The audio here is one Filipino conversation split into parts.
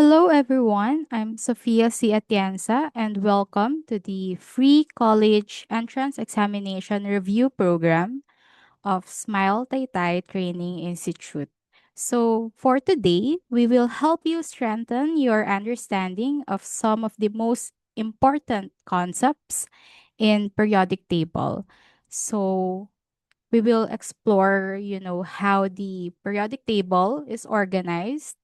Hello, everyone. I'm Sofia C. Atienza, and welcome to the free college entrance examination review program of Smile Taytay Training Institute. So, for today, we will help you strengthen your understanding of some of the most important concepts in periodic table. So, we will explore, how the periodic table is organized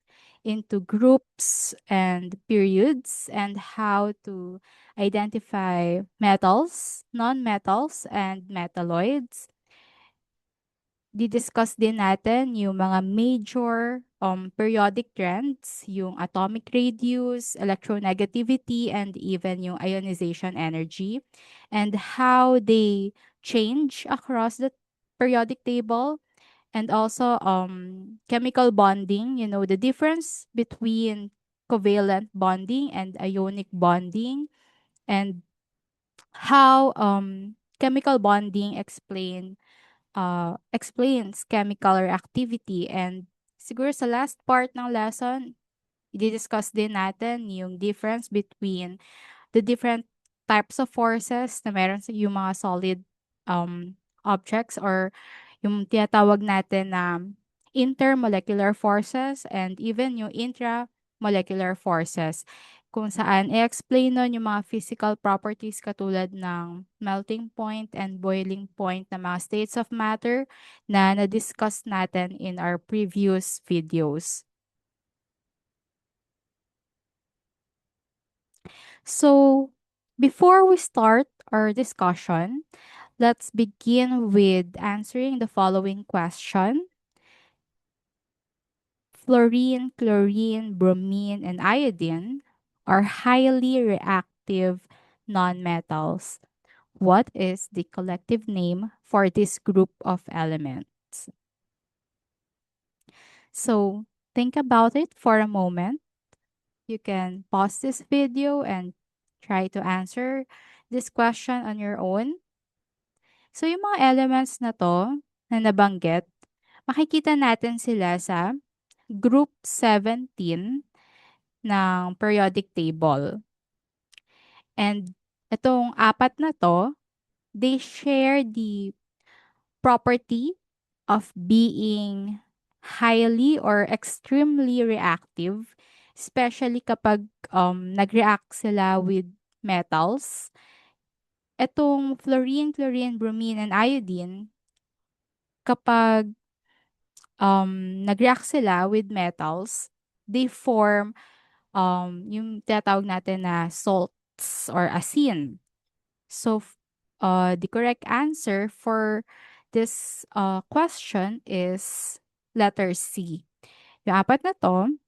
into groups and periods and how to identify metals, non-metals, and metalloids. Didiscuss din natin yung mga major periodic trends, yung atomic radius, electronegativity, and even yung ionization energy, and how they change across the periodic table, and also chemical bonding, the difference between covalent bonding and ionic bonding, and how chemical bonding explains chemical reactivity. And siguro sa last part ng lesson, i-discuss din natin yung difference between the different types of forces na meron sa yung mga solid objects, or yung tinatawag natin na intermolecular forces and even yung intramolecular forces, kung saan i-explain nun yung mga physical properties katulad ng melting point and boiling point na mga states of matter na na-discuss natin in our previous videos. So, before we start our discussion, let's begin with answering the following question. Fluorine, chlorine, bromine, and iodine are highly reactive nonmetals. What is the collective name for this group of elements? So, think about it for a moment. You can pause this video and try to answer this question on your own. So, yung mga elements na to na nabanggit, makikita natin sila sa Group 17 ng periodic table. And itong apat na to, they share the property of being highly or extremely reactive, especially kapag nag-react sila with metals. Itong fluorine, chlorine, bromine, and iodine, kapag nag-react sila with metals, they form yung tinatawag natin na salts or asin. So, the correct answer for this question is letter C. Yung apat na to,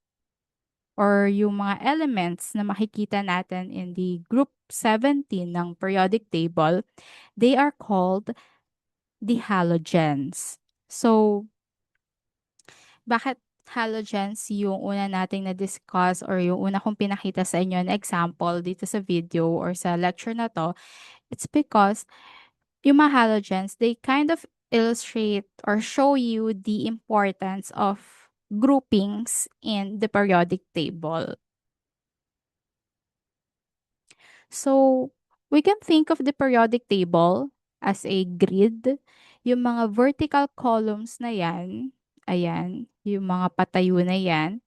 or yung mga elements na makikita natin in the group 17 ng periodic table, they are called the halogens. So, bakit halogens yung una nating na-discuss or yung una kong pinakita sa inyo na example dito sa video or sa lecture na to? It's because yung mga halogens, they kind of illustrate or show you the importance of groupings in the periodic table. So, we can think of the periodic table as a grid. Yung mga vertical columns na yan, ayan, yung mga patayo na yan,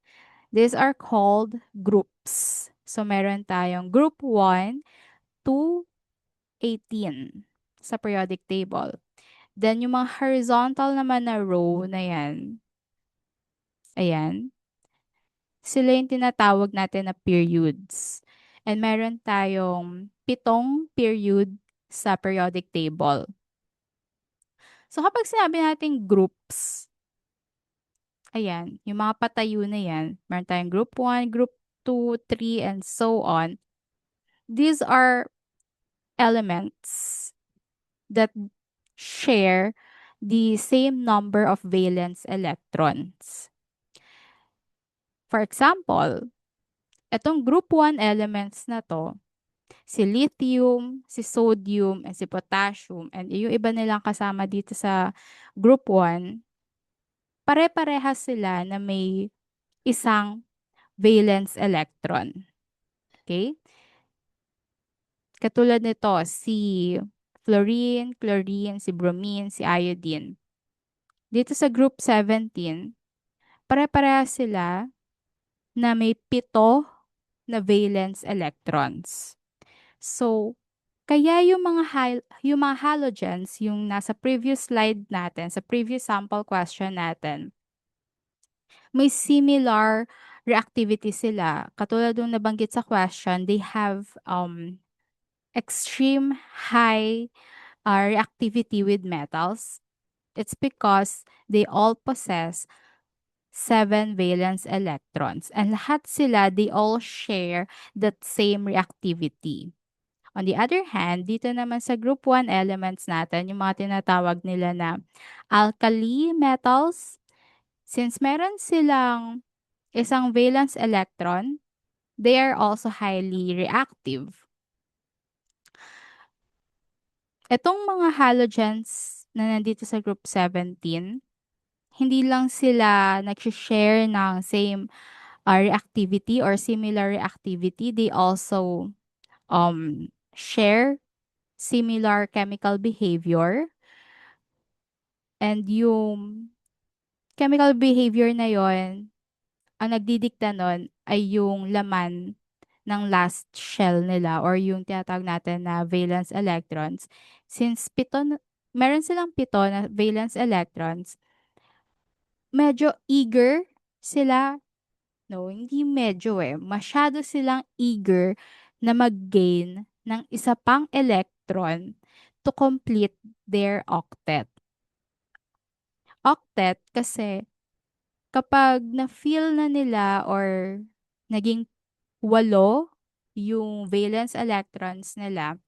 these are called groups. So, meron tayong group 1 to 18 sa periodic table. Then, yung mga horizontal naman na row na yan, ayan, sila yung tinatawag natin na periods. And meron tayong 7 period sa periodic table. So, kapag sinabi natin groups, ayan, yung mga patayo na yan, meron tayong group 1, group 2, 3, and so on. These are elements that share the same number of valence electrons. For example, itong group 1 elements na to, si lithium, si sodium, and si potassium, and yung iba nilang kasama dito sa group 1, pare-parehas sila na may isang valence electron. Okay? Katulad nito, si fluorine, chlorine, si bromine, si iodine. Dito sa group 17, pare-pareha sila na may 7 na valence electrons. So, kaya yung mga halogens, yung nasa previous slide natin, sa previous sample question natin, may similar reactivity sila. Katulad ng nabanggit sa question, they have extreme high reactivity with metals. It's because they all possess 7 valence electrons. And lahat sila, they all share that same reactivity. On the other hand, dito naman sa group 1 elements natin, yung mga tinatawag nila na alkali metals, since meron silang isang valence electron, they are also highly reactive. Itong mga halogens na nandito sa group 17, hindi lang sila nag-share ng same reactivity or similar reactivity, they also share similar chemical behavior. And yung chemical behavior na yon, ang nagdidikta nun ay yung laman ng last shell nila or yung tinatawag natin na valence electrons. Since meron silang 7 na valence electrons, medyo eager sila. No, hindi medyo masyado silang eager na mag-gain ng isa pang electron to complete their octet. Octet kasi kapag na-feel na nila or naging 8 yung valence electrons nila,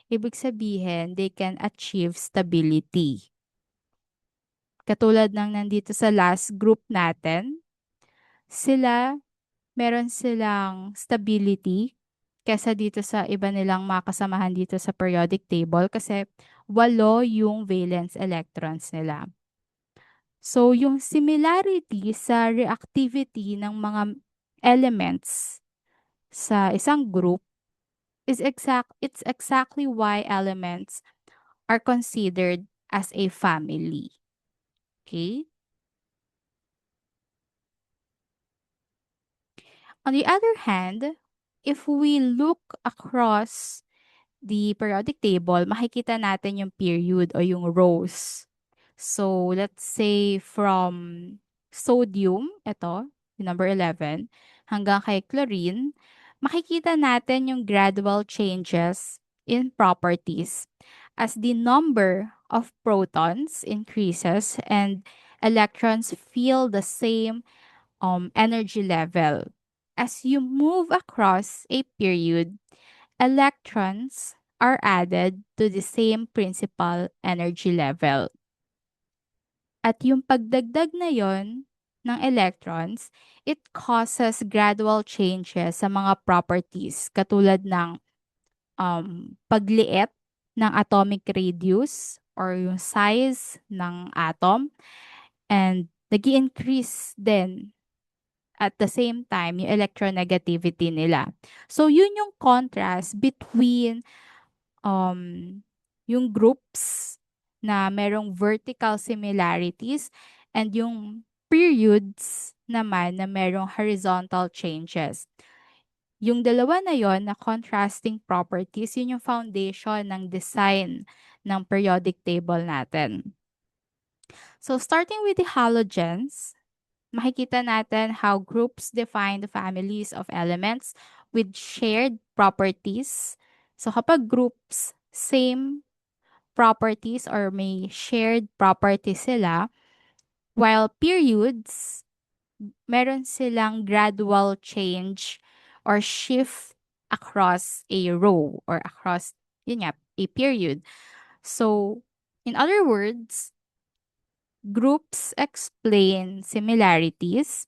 ibig sabihin they can achieve stability. Katulad ng nandito sa last group natin, meron silang stability kesa dito sa iba nilang makasamahan dito sa periodic table kasi 8 yung valence electrons nila. So, yung similarity sa reactivity ng mga elements sa isang group it's exactly why elements are considered as a family. Okay? On the other hand, if we look across the periodic table, makikita natin yung period o yung rows. So, let's say from sodium, ito, yung number 11, hanggang kay chlorine, makikita natin yung gradual changes in properties as the number of protons increases and electrons feel the same energy level. As you move across a period, electrons are added to the same principal energy level. At yung pagdagdag na yon ng electrons, it causes gradual changes sa mga properties katulad ng pagliit ng atomic radius or yung size ng atom, and nag-increase din at the same time yung electronegativity nila. So yun yung contrast between um, yung groups na merong vertical similarities and yung periods naman na merong horizontal changes. Yung dalawa na yon na contrasting properties, yun yung foundation ng design ng periodic table natin. So starting with the halogens, makikita natin how groups define the families of elements with shared properties. So kapag groups, same properties or may shared properties sila, while periods, meron silang gradual change or shift across a row or across, yun nga, a period. So, in other words, groups explain similarities,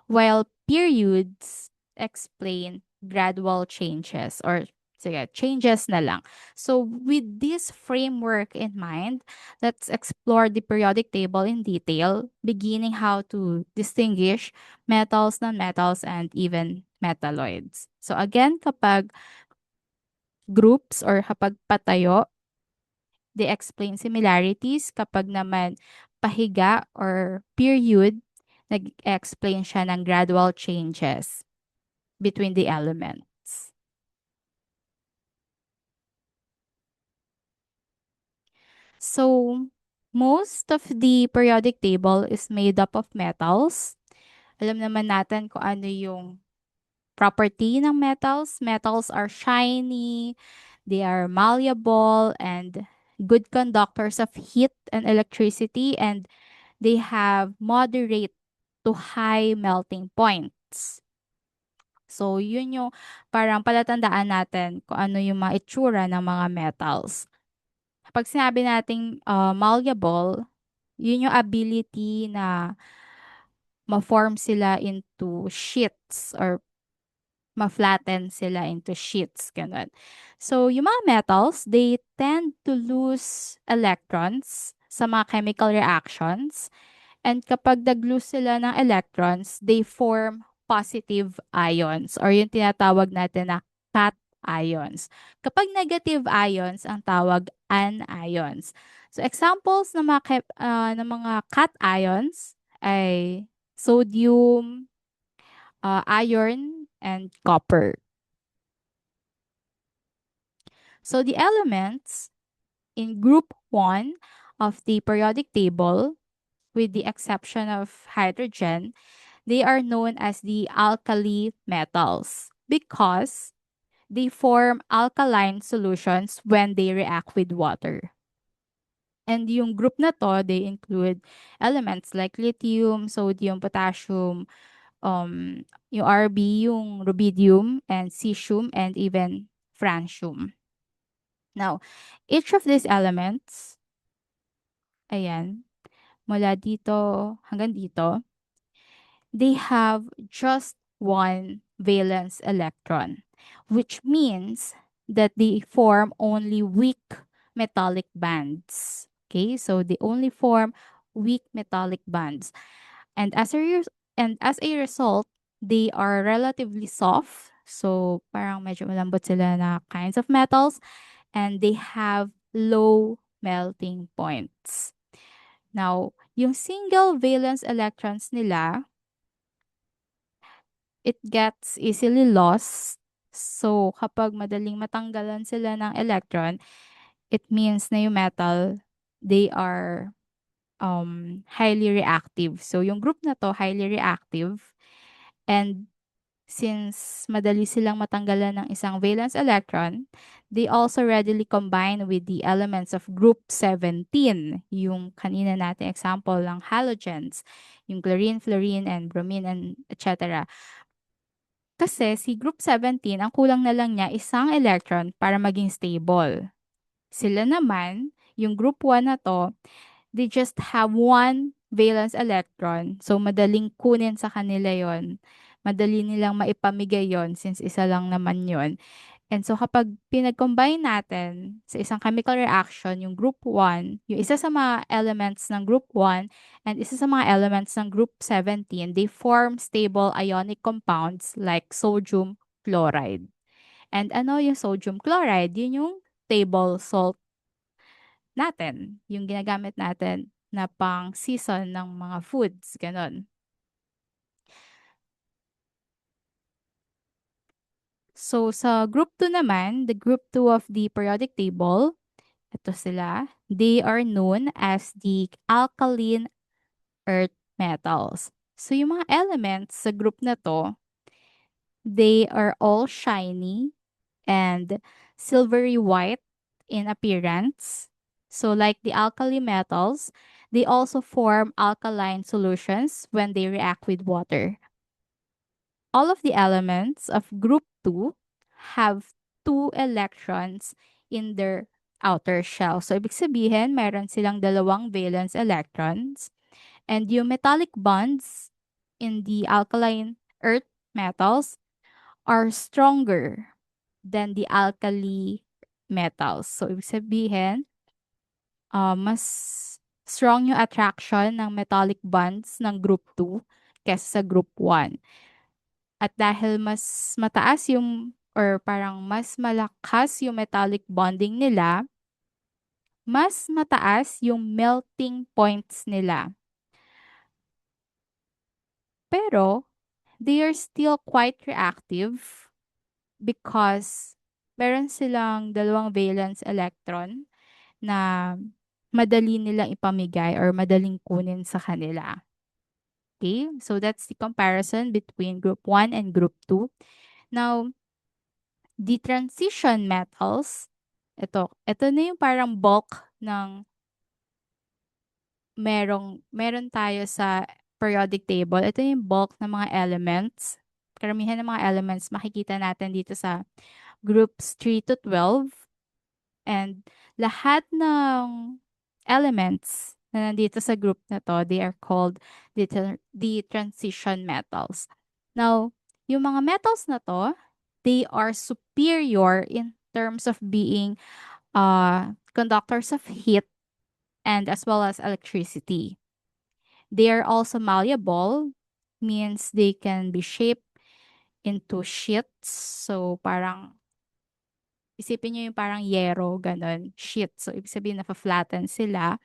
while periods explain gradual changes or Sige, changes na lang. So with this framework in mind, let's explore the periodic table in detail, beginning how to distinguish metals, nonmetals, and even metalloids. So again, kapag groups or kapag patayo, they explain similarities. Kapag naman pahiga or period, nag-explain siya ng gradual changes between the elements. So, most of the periodic table is made up of metals. Alam naman natin kung ano yung property ng metals. Metals are shiny, they are malleable, and good conductors of heat and electricity, and they have moderate to high melting points. So, yun yung parang palatandaan natin kung ano yung mga itsura ng mga metals. Pag sinabi nating malleable, yun yung ability na ma-form sila into sheets or ma-flatten sila into sheets. Ganun. So, yung mga metals, they tend to lose electrons sa mga chemical reactions. And kapag nag-lose sila ng electrons, they form positive ions or yung tinatawag natin na cations. Kapag negative ions, ang tawag anions. So examples ng mga ng mga cations ay sodium, iron, and copper. So the elements in group 1 of the periodic table, with the exception of hydrogen, they are known as the alkali metals because they form alkaline solutions when they react with water. And yung group na to, they include elements like lithium, sodium, potassium, yung Rb, yung rubidium, and cesium, and even francium. Now, each of these elements, ayan, mula dito hanggang dito, they have just one valence electron, which means that they form only weak metallic bands. Okay, so they only form weak metallic bands. And and as a result, they are relatively soft. So parang medyo malambot sila na kinds of metals, and they have low melting points. Now, yung single valence electrons nila, it gets easily lost. So, kapag madaling matanggalan sila ng electron, it means na yung metal, they are highly reactive. So, yung group na to, highly reactive. And since madali silang matanggalan ng isang valence electron, they also readily combine with the elements of group 17, yung kanina natin example ng halogens, yung chlorine, fluorine, and bromine, and etc. Kasi si group 17, ang kulang na lang niya isang electron para maging stable. Sila naman, yung group 1 na to, they just have one valence electron. So, madaling kunin sa kanila yon. Madali nilang maipamigay yon since isa lang naman yon. And so kapag pinag-combine natin sa isang chemical reaction, yung group 1, yung isa sa mga elements ng group 1 and isa sa mga elements ng group 17, they form stable ionic compounds like sodium chloride. And ano yung sodium chloride? Yun yung table salt natin, yung ginagamit natin na pang season ng mga foods, ganun. So sa group 2 naman, the group 2 of the periodic table, ito sila. They are known as the alkaline earth metals. So, yung mga elements sa group na to, they are all shiny and silvery white in appearance. So, like the alkali metals, they also form alkaline solutions when they react with water. All of the elements of group 2 have two electrons in their outer shell. So, ibig sabihin, meron silang dalawang valence electrons. And yung metallic bonds in the alkaline earth metals are stronger than the alkali metals. So, ibig sabihin, mas strong yung attraction ng metallic bonds ng group 2 kesa sa group 1. At dahil mas mataas yung or parang mas malakas yung metallic bonding nila, mas mataas yung melting points nila. Pero, they are still quite reactive because meron silang dalawang valence electron na madali nilang ipamigay or madaling kunin sa kanila. Okay? So that's the comparison between group 1 and group 2. Now, the transition metals, ito na yung parang bulk ng meron tayo sa periodic table. Ito yung bulk ng mga elements. Karamihan ng mga elements makikita natin dito sa groups 3 to 12. And lahat ng elements na nandito sa group na to, they are called the transition metals. Now, yung mga metals na to, they are superior in terms of being conductors of heat and as well as electricity. They are also malleable, means they can be shaped into sheets. So, parang isipin nyo yung parang yero, ganun, sheet. So, ibig sabihin, na-flatten sila.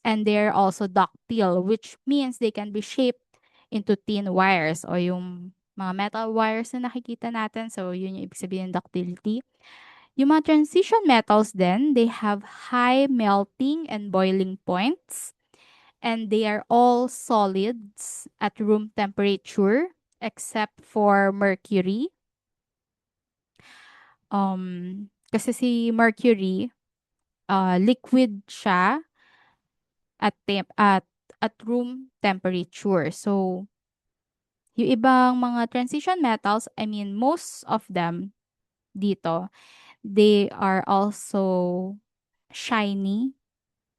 And they're also ductile, which means they can be shaped into thin wires o yung mga metal wires na nakikita natin. So, yun yung ibig sabihin ng ductility. Yung mga transition metals then, they have high melting and boiling points. And they are all solids at room temperature except for mercury. Kasi si mercury, liquid siya at room temperature. So, yung ibang mga transition metals, I mean, most of them dito, they are also shiny.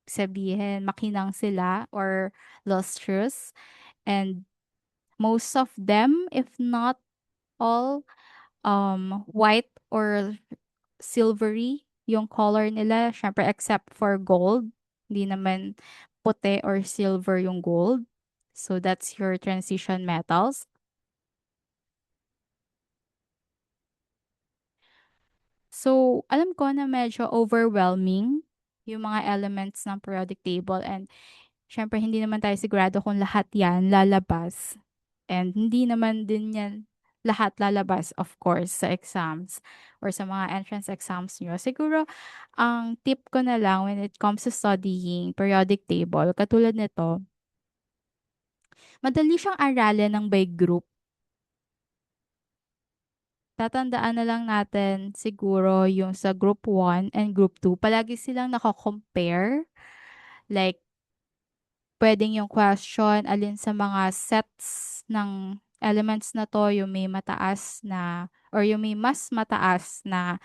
Sabihin, makinang sila or lustrous. And most of them, if not all, white or silvery yung color nila, syempre except for gold. Hindi naman puti or silver yung gold. So that's your transition metals. So, alam ko na medyo overwhelming yung mga elements ng periodic table and syempre hindi naman tayo sigurado kung lahat yan lalabas. And hindi naman din yan lahat lalabas, of course, sa exams or sa mga entrance exams nyo. Siguro, ang tip ko na lang when it comes to studying periodic table, katulad nito, madali siyang aralin ng by group. Tatandaan na lang natin siguro yung sa group 1 and group 2, palagi silang nako-compare. Like, pwedeng yung question, alin sa mga sets ng elements na to, yung may mataas na, or yung may mas mataas na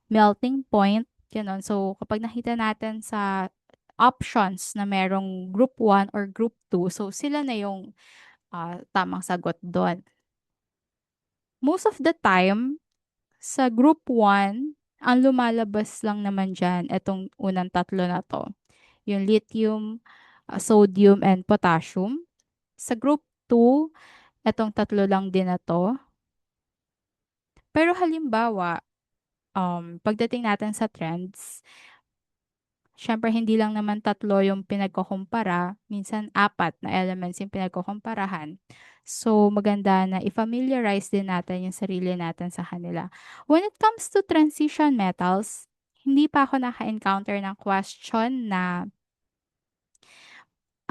melting point, gano'n. So, kapag nakita natin sa options na merong group 1 or group 2, so sila na yung tamang sagot doon. Most of the time, sa group 1, ang lumalabas lang naman dyan, itong unang tatlo na to. Yung lithium, sodium, and potassium. Sa group 2, etong tatlo lang din na to. Pero halimbawa, pagdating natin sa trends, syempre hindi lang naman tatlo yung pinagkukumpara, minsan apat na elements yung pinagkukumparahan. So, maganda na i-familiarize din natin yung sarili natin sa kanila. When it comes to transition metals, hindi pa ako naka-encounter ng question na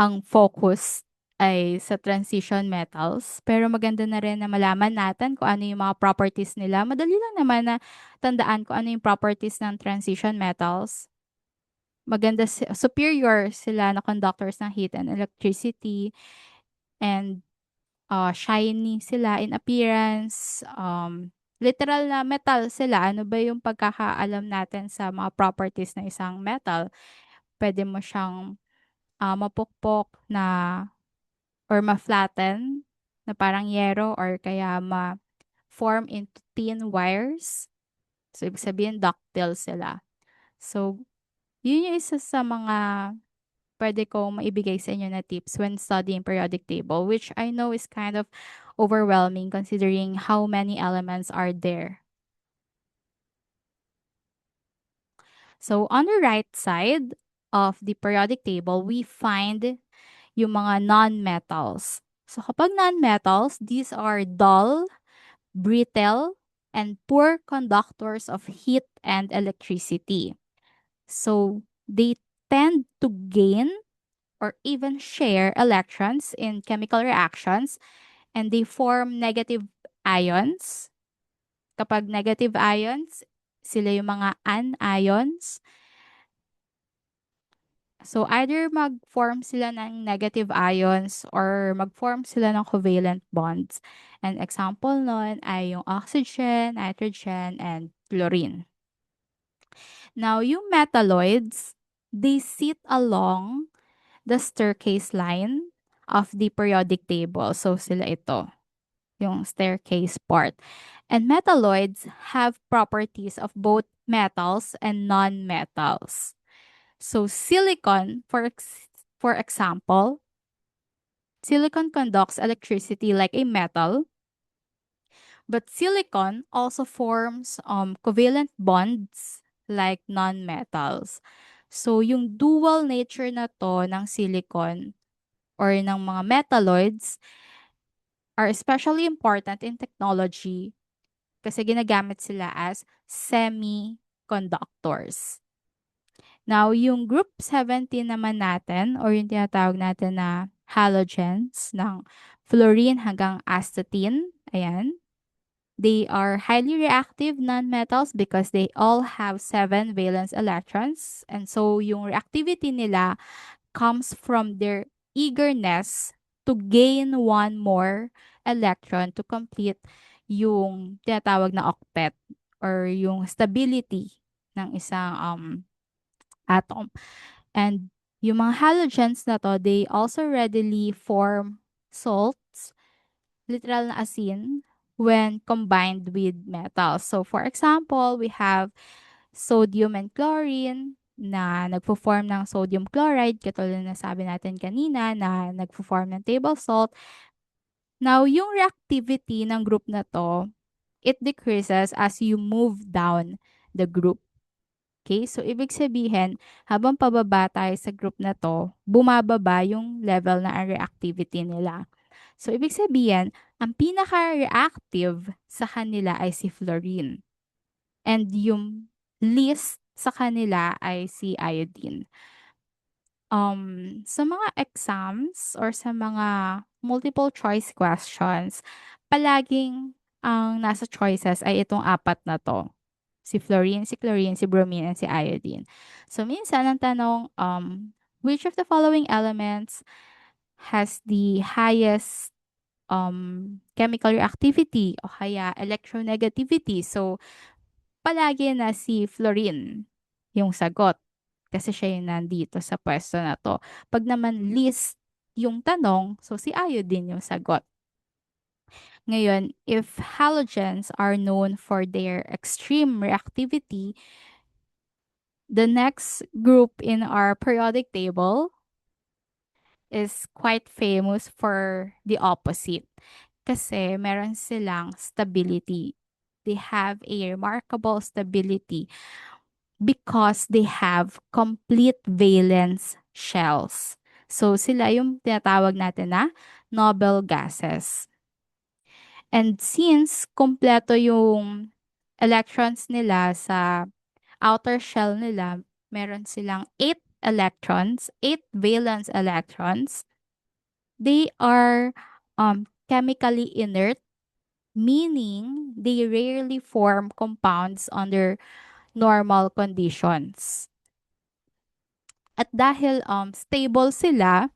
ang focus ay sa transition metals. Pero maganda na rin na malaman natin kung ano yung mga properties nila. Madali lang naman na tandaan kung ano yung properties ng transition metals. Superior sila na conductors ng heat and electricity, and shiny sila in appearance. Literal na metal sila. Ano ba yung pagkakaalam natin sa mga properties ng isang metal? Pwede mo siyang mapukpok na or ma-flatten na parang yero or kaya ma-form into thin wires. So, ibig sabihin, ductile sila. So, yun yung isa sa mga pwede kong maibigay sa inyo na tips when studying periodic table, which I know is kind of overwhelming considering how many elements are there. So, on the right side of the periodic table, we find yung mga non-metals. So, kapag non-metals, these are dull, brittle, and poor conductors of heat and electricity. So, they tend to gain or even share electrons in chemical reactions, and they form negative ions. Kapag negative ions, sila yung mga anions. So, either mag-form sila ng negative ions or mag-form sila ng covalent bonds. And example nun ay yung oxygen, nitrogen, and fluorine. Now, yung metalloids, they sit along the staircase line of the periodic table. So, sila ito, yung staircase part. And metalloids have properties of both metals and non-metals. So, silicon, for example, silicon conducts electricity like a metal, but silicon also forms covalent bonds like non-metals. So, yung dual nature na to ng silicon or ng mga metalloids are especially important in technology kasi ginagamit sila as semiconductors. Now, yung group 17 naman natin or yung tinatawag natin na halogens ng fluorine hanggang astatine, ayan, they are highly reactive nonmetals because they all have 7 valence electrons. And so, yung reactivity nila comes from their eagerness to gain one more electron to complete yung tinatawag na octet or yung stability ng isang atom. And yung mga halogens na to, they also readily form salts, literal na asin, when combined with metals. So, for example, we have sodium and chlorine na nagpo-form ng sodium chloride, katulad na sabi natin kanina na nagpo-form ng table salt. Now, yung reactivity ng group na to, it decreases as you move down the group. Okay? So, ibig sabihin, habang pababa tayo sa group na to, bumababa yung level na ang reactivity nila. So, ibig sabihin, ang pinaka-reactive sa kanila ay si fluorine. And yung least sa kanila ay si iodine. Sa mga exams or sa mga multiple choice questions, palaging ang nasa choices ay itong apat na to. Si fluorine, si chlorine, si bromine, and si iodine. So, minsan ang tanong, which of the following elements has the highest chemical reactivity o kaya electronegativity? So, palagi na si fluorine yung sagot kasi siya yung nandito sa pwesto na to. Pag naman list yung tanong, so si iodine yung sagot. Ngayon, if halogens are known for their extreme reactivity, the next group in our periodic table is quite famous for the opposite. Kasi meron silang stability. They have a remarkable stability because they have complete valence shells. So, sila yung tinatawag natin na noble gases. And since kompleto yung electrons nila sa outer shell nila, meron silang 8 electrons, 8 valence electrons. They are chemically inert, meaning they rarely form compounds under normal conditions. At dahil stable sila,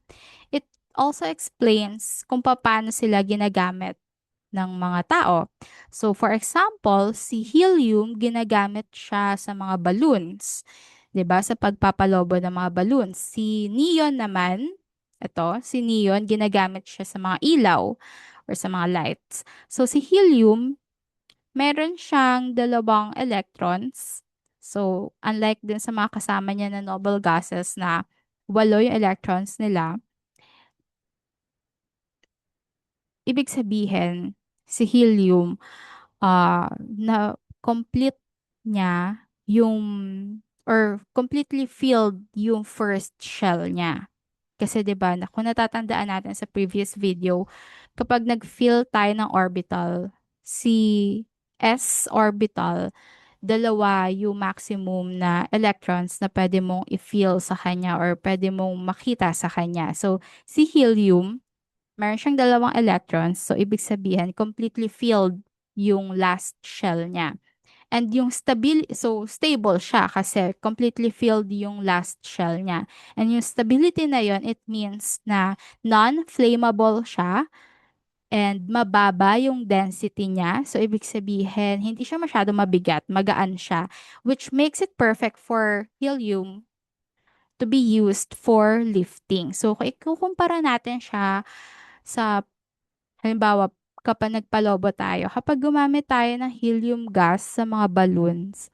it also explains kung paano sila ginagamit ng mga tao. So, for example, si helium, ginagamit siya sa mga balloons. 'Di ba? Sa pagpapalobo ng mga balloons. Si neon naman, si neon, ginagamit siya sa mga ilaw or sa mga lights. So, si helium, meron siyang dalawang electrons. So, unlike din sa mga kasama niya na noble gases na walo yung electrons nila, ibig sabihin, si helium, na complete niya yung or completely filled yung first shell niya. Kasi 'di ba, kung natatandaan natin sa previous video, kapag nag-fill tayo ng orbital, si s orbital, dalawa yung maximum na electrons na pwede mong i-fill sa kanya or pwede mong makita sa kanya. So, si helium, meron siyang dalawang electrons. So, ibig sabihin, completely filled yung last shell niya. And yung stable siya kasi completely filled yung last shell niya. And yung stability na yon, it means na non-flammable siya and mababa yung density niya. So, ibig sabihin, hindi siya masyado mabigat, magaan siya, which makes it perfect for helium to be used for lifting. So, kung ikukumpara natin siya sa, halimbawa, kapag nagpalobo tayo, kapag gumamit tayo ng helium gas sa mga balloons,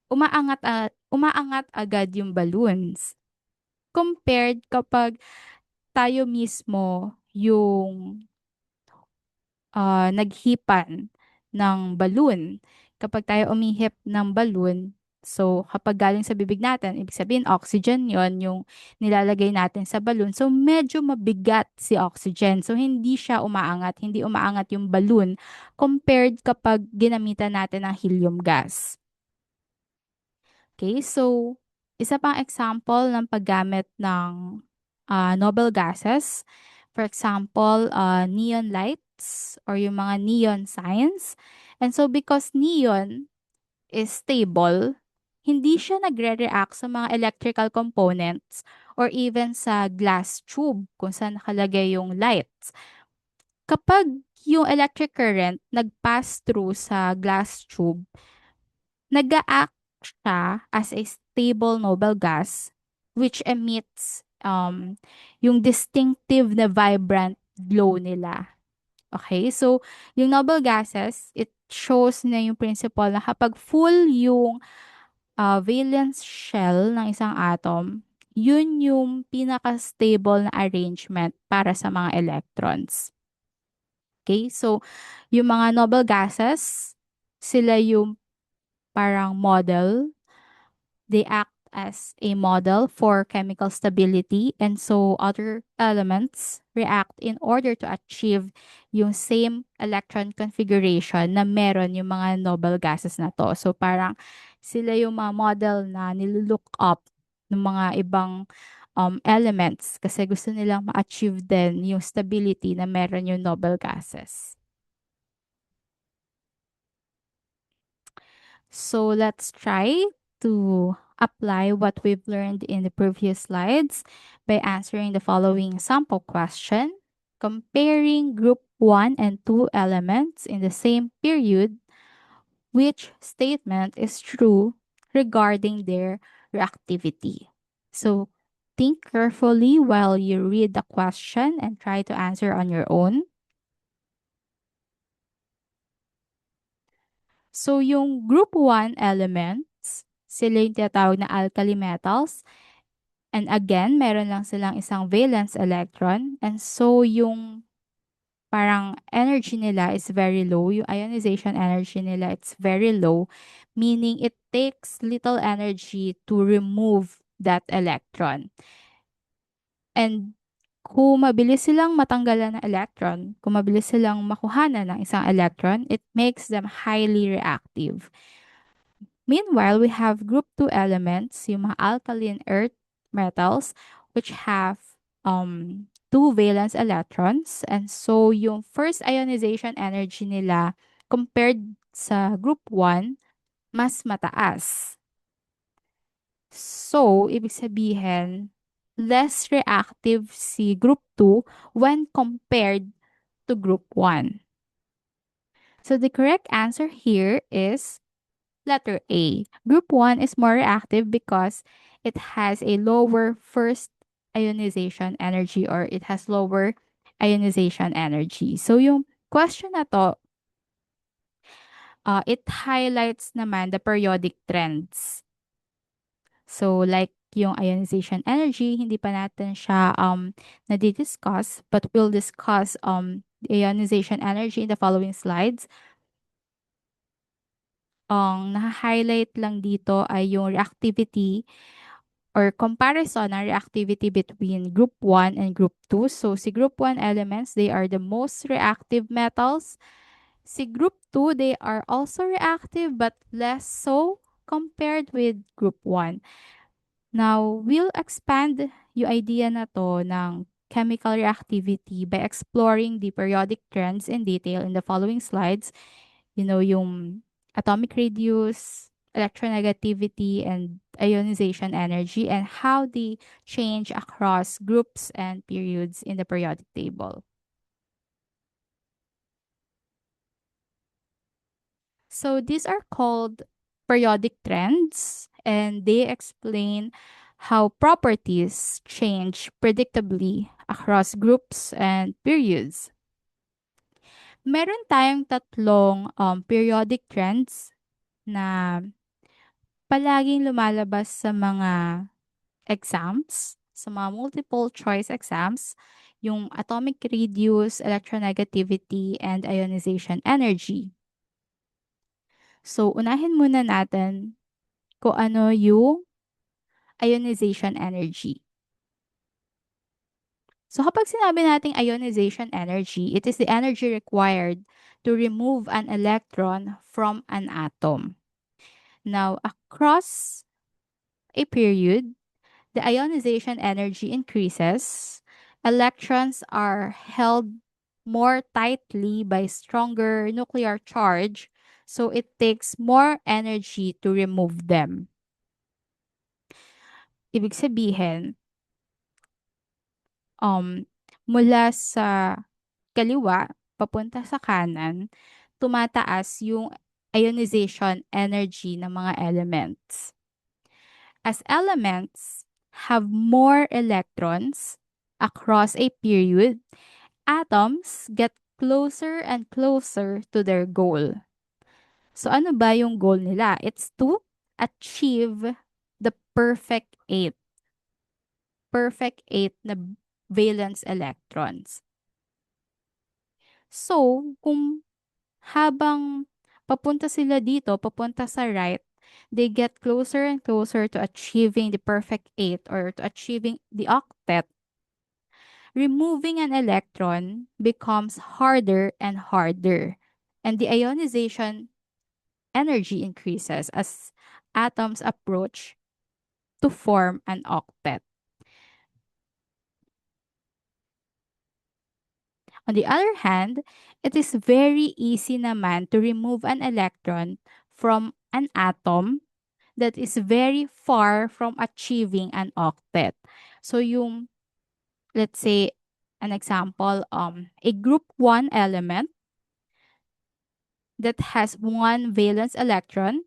umaangat agad yung balloons. Compared kapag tayo mismo yung naghipan ng balloon. Kapag tayo umihip ng balloon, so kapag galing sa bibig natin, ibig sabihin oxygen yon yung nilalagay natin sa balloon. So medyo mabigat si oxygen. So hindi umaangat yung balloon compared kapag ginamitan natin ng helium gas. Okay, so isa pang example ng paggamit ng noble gases. For example, neon lights or yung mga neon signs. And so because neon is stable, hindi siya nagre-react sa mga electrical components or even sa glass tube kung saan nakalagay yung lights. Kapag yung electric current nag-pass through sa glass tube, nag-act siya as a stable noble gas which emits yung distinctive na vibrant glow nila. Okay? So, yung noble gases, it shows na yung principle na kapag full yung valence shell ng isang atom, yun yung pinaka-stable na arrangement para sa mga electrons. Okay? So, yung mga noble gases, sila yung parang model. They act as a model for chemical stability, and so other elements react in order to achieve yung same electron configuration na meron yung mga noble gases na to. So parang sila yung mga model na nilook up ng mga ibang elements kasi gusto nilang ma-achieve din yung stability na meron yung noble gases. So let's try to apply what we've learned in the previous slides by answering the following sample question. Comparing group 1 and 2 elements in the same period, which statement is true regarding their reactivity? So think carefully while you read the question and try to answer on your own. So, yung group 1 elements, sila yung tinatawag na alkali metals. And again, meron lang silang isang valence electron. And so, yung parang energy nila is very low. Yung ionization energy nila, it's very low. Meaning, it takes little energy to remove that electron. And kung mabilis silang matanggalan ng electron, kung mabilis silang makuhanan ng isang electron, it makes them highly reactive. Meanwhile, we have group 2 elements, yung mga alkaline earth metals, which have two valence electrons. And so, yung first ionization energy nila compared sa group 1, mas mataas. So, ibig sabihin, less reactive si group 2 when compared to group 1. So, the correct answer here is letter A. Group 1 is more reactive because it has a lower first ionization energy or it has lower ionization energy. So yung question na to, it highlights naman the periodic trends. So like yung ionization energy, hindi pa natin siya nadi-discuss, but we'll discuss the ionization energy in the following slides. Ang na-highlight lang dito ay yung reactivity or comparison ng reactivity between group 1 and group 2. So si group 1 elements, they are the most reactive metals. Si group 2, they are also reactive but less so compared with group 1. Now, we'll expand yung idea na to ng chemical reactivity by exploring the periodic trends in detail in the following slides. Yung atomic radius, electronegativity, and ionization energy, and how they change across groups and periods in the periodic table. So these are called periodic trends, and they explain how properties change predictably across groups and periods. Meron tayong tatlong periodic trends na palaging lumalabas sa mga exams, sa mga multiple choice exams, yung atomic radius, electronegativity, and ionization energy. So, unahin muna natin kung ano yung ionization energy. So kapag sinabi nating ionization energy, it is the energy required to remove an electron from an atom. Now, across a period, the ionization energy increases. Electrons are held more tightly by stronger nuclear charge, so it takes more energy to remove them. Ibig sabihin, um, mula sa kaliwa papunta sa kanan, tumataas yung ionization energy ng mga elements. As elements have more electrons across a period, atoms get closer and closer to their goal. So ano ba yung goal nila? It's to achieve the perfect eight na valence electrons. So, kung habang papunta sila dito, papunta sa right, they get closer and closer to achieving the perfect eight or to achieving the octet. Removing an electron becomes harder and harder, and the ionization energy increases as atoms approach to form an octet. On the other hand, it is very easy naman to remove an electron from an atom that is very far from achieving an octet. So yung, let's say, an example, a group 1 element that has one valence electron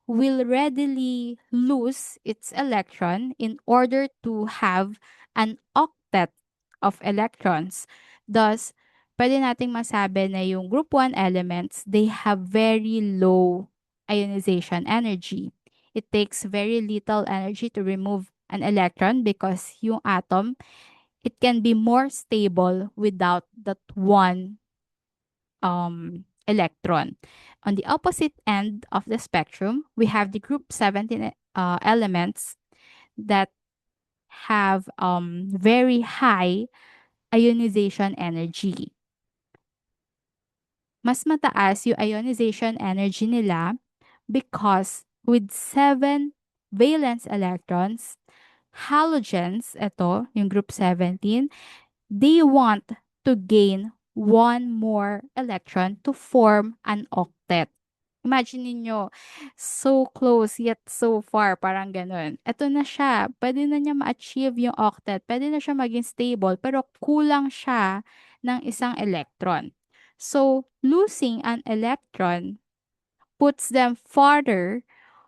will readily lose its electron in order to have an octet of electrons. Thus, pwede nating masabi na yung group 1 elements, they have very low ionization energy. It takes very little energy to remove an electron because yung atom, it can be more stable without that one electron. On the opposite end of the spectrum, we have the group 17 elements that have very high ionization energy. Mas mataas yung ionization energy nila because with 7 valence electrons, halogens, ito, yung group 17, they want to gain one more electron to form an octet. Imagine niyo so close yet so far, parang ganun. Ito na siya, pwede na niya ma-achieve yung octet, pwede na siya maging stable, pero kulang siya ng isang electron. So, losing an electron puts them farther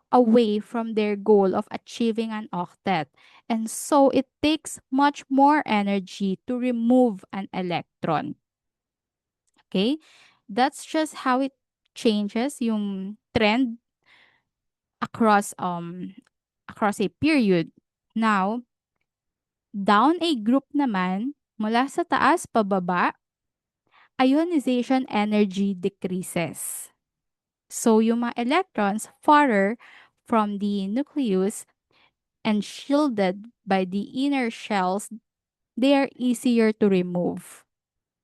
away from their goal of achieving an octet. And so it takes much more energy to remove an electron. Okay? That's just how it changes, yung trend across a period. Now, down a group naman, mula sa taas pababa, ionization energy decreases. So, yung mga electrons farther from the nucleus and shielded by the inner shells, they are easier to remove.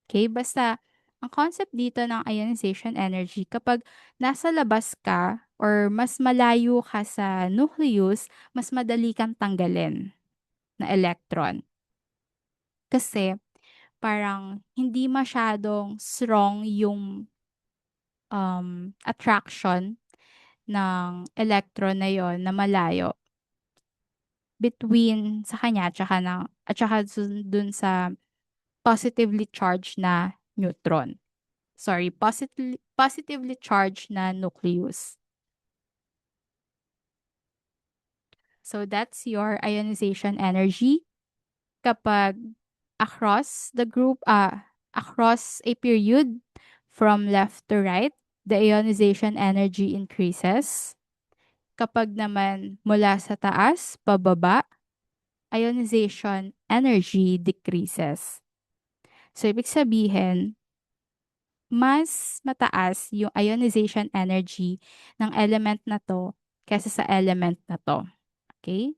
Okay? Basta, ang concept dito ng ionization energy, kapag nasa labas ka or mas malayo ka sa nucleus, mas madali kang tanggalin na electron. Kasi, parang hindi masyadong strong yung attraction ng electron na yon na malayo between sa kanya at saka dun sa positively charged na neutron. Sorry, positively charged na nucleus. So that's your ionization energy kapag across a period from left to right, the ionization energy increases. Kapag naman mula sa taas pababa, ionization energy decreases. So ibig sabihin, mas mataas yung ionization energy ng element na to kaysa sa element na to. Okay?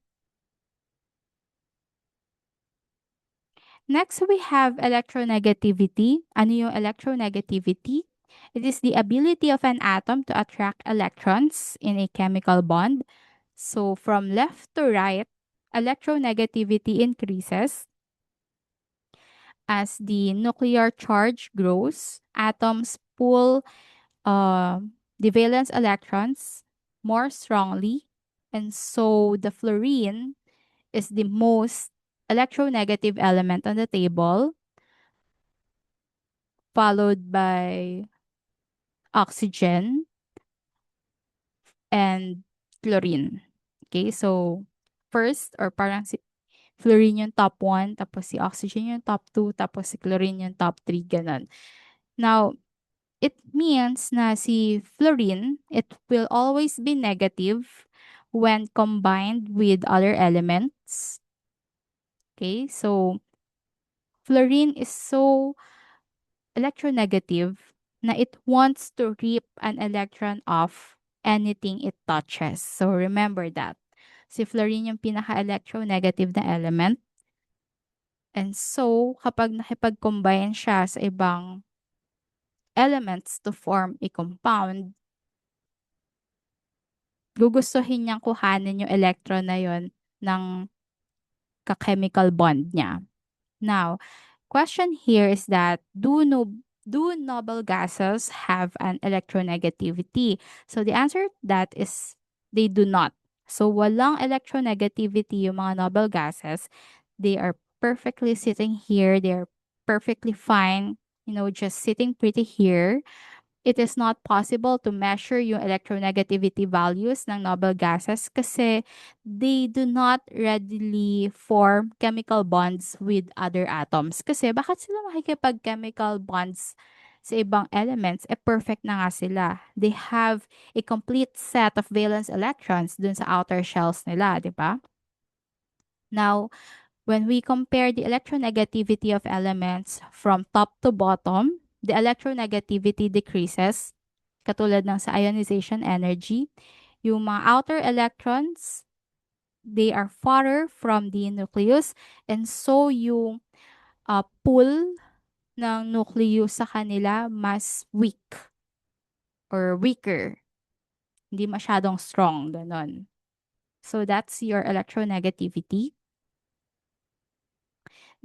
Next, we have electronegativity. Ano yung electronegativity? It is the ability of an atom to attract electrons in a chemical bond. So, from left to right, electronegativity increases as the nuclear charge grows. Atoms pull uh, the valence electrons more strongly, and so the fluorine is the most electronegative element on the table, followed by oxygen and chlorine. Okay, so first or parang si fluorine yung top 1, tapos si oxygen yung top 2, tapos si chlorine yung top 3, ganun. Now, it means na si fluorine, it will always be negative when combined with other elements. Okay, so fluorine is so electronegative na it wants to rip an electron off anything it touches. So remember that. Si fluorine yung pinaka-electronegative na element. And so, kapag nakipag-combine siya sa ibang elements to form a compound, gugustuhin niyang kuhanin yung electron na yon ng ka-chemical bond niya. Now, question here is that do noble gases have an electronegativity? So the answer to that is they do not. So walang electronegativity yung mga noble gases. They are perfectly sitting here. They are perfectly fine, just sitting pretty here. It is not possible to measure yung electronegativity values ng noble gases kasi they do not readily form chemical bonds with other atoms. Kasi bakit sila makikipag-chemical bonds sa ibang elements? Perfect na nga sila. They have a complete set of valence electrons dun sa outer shells nila, di ba? Now, when we compare the electronegativity of elements from top to bottom, the electronegativity decreases, katulad ng sa ionization energy. Yung mga outer electrons, they are farther from the nucleus, and so yung pull ng nucleus sa kanila mas weak or weaker. Hindi masyadong strong, ganon. So that's your electronegativity.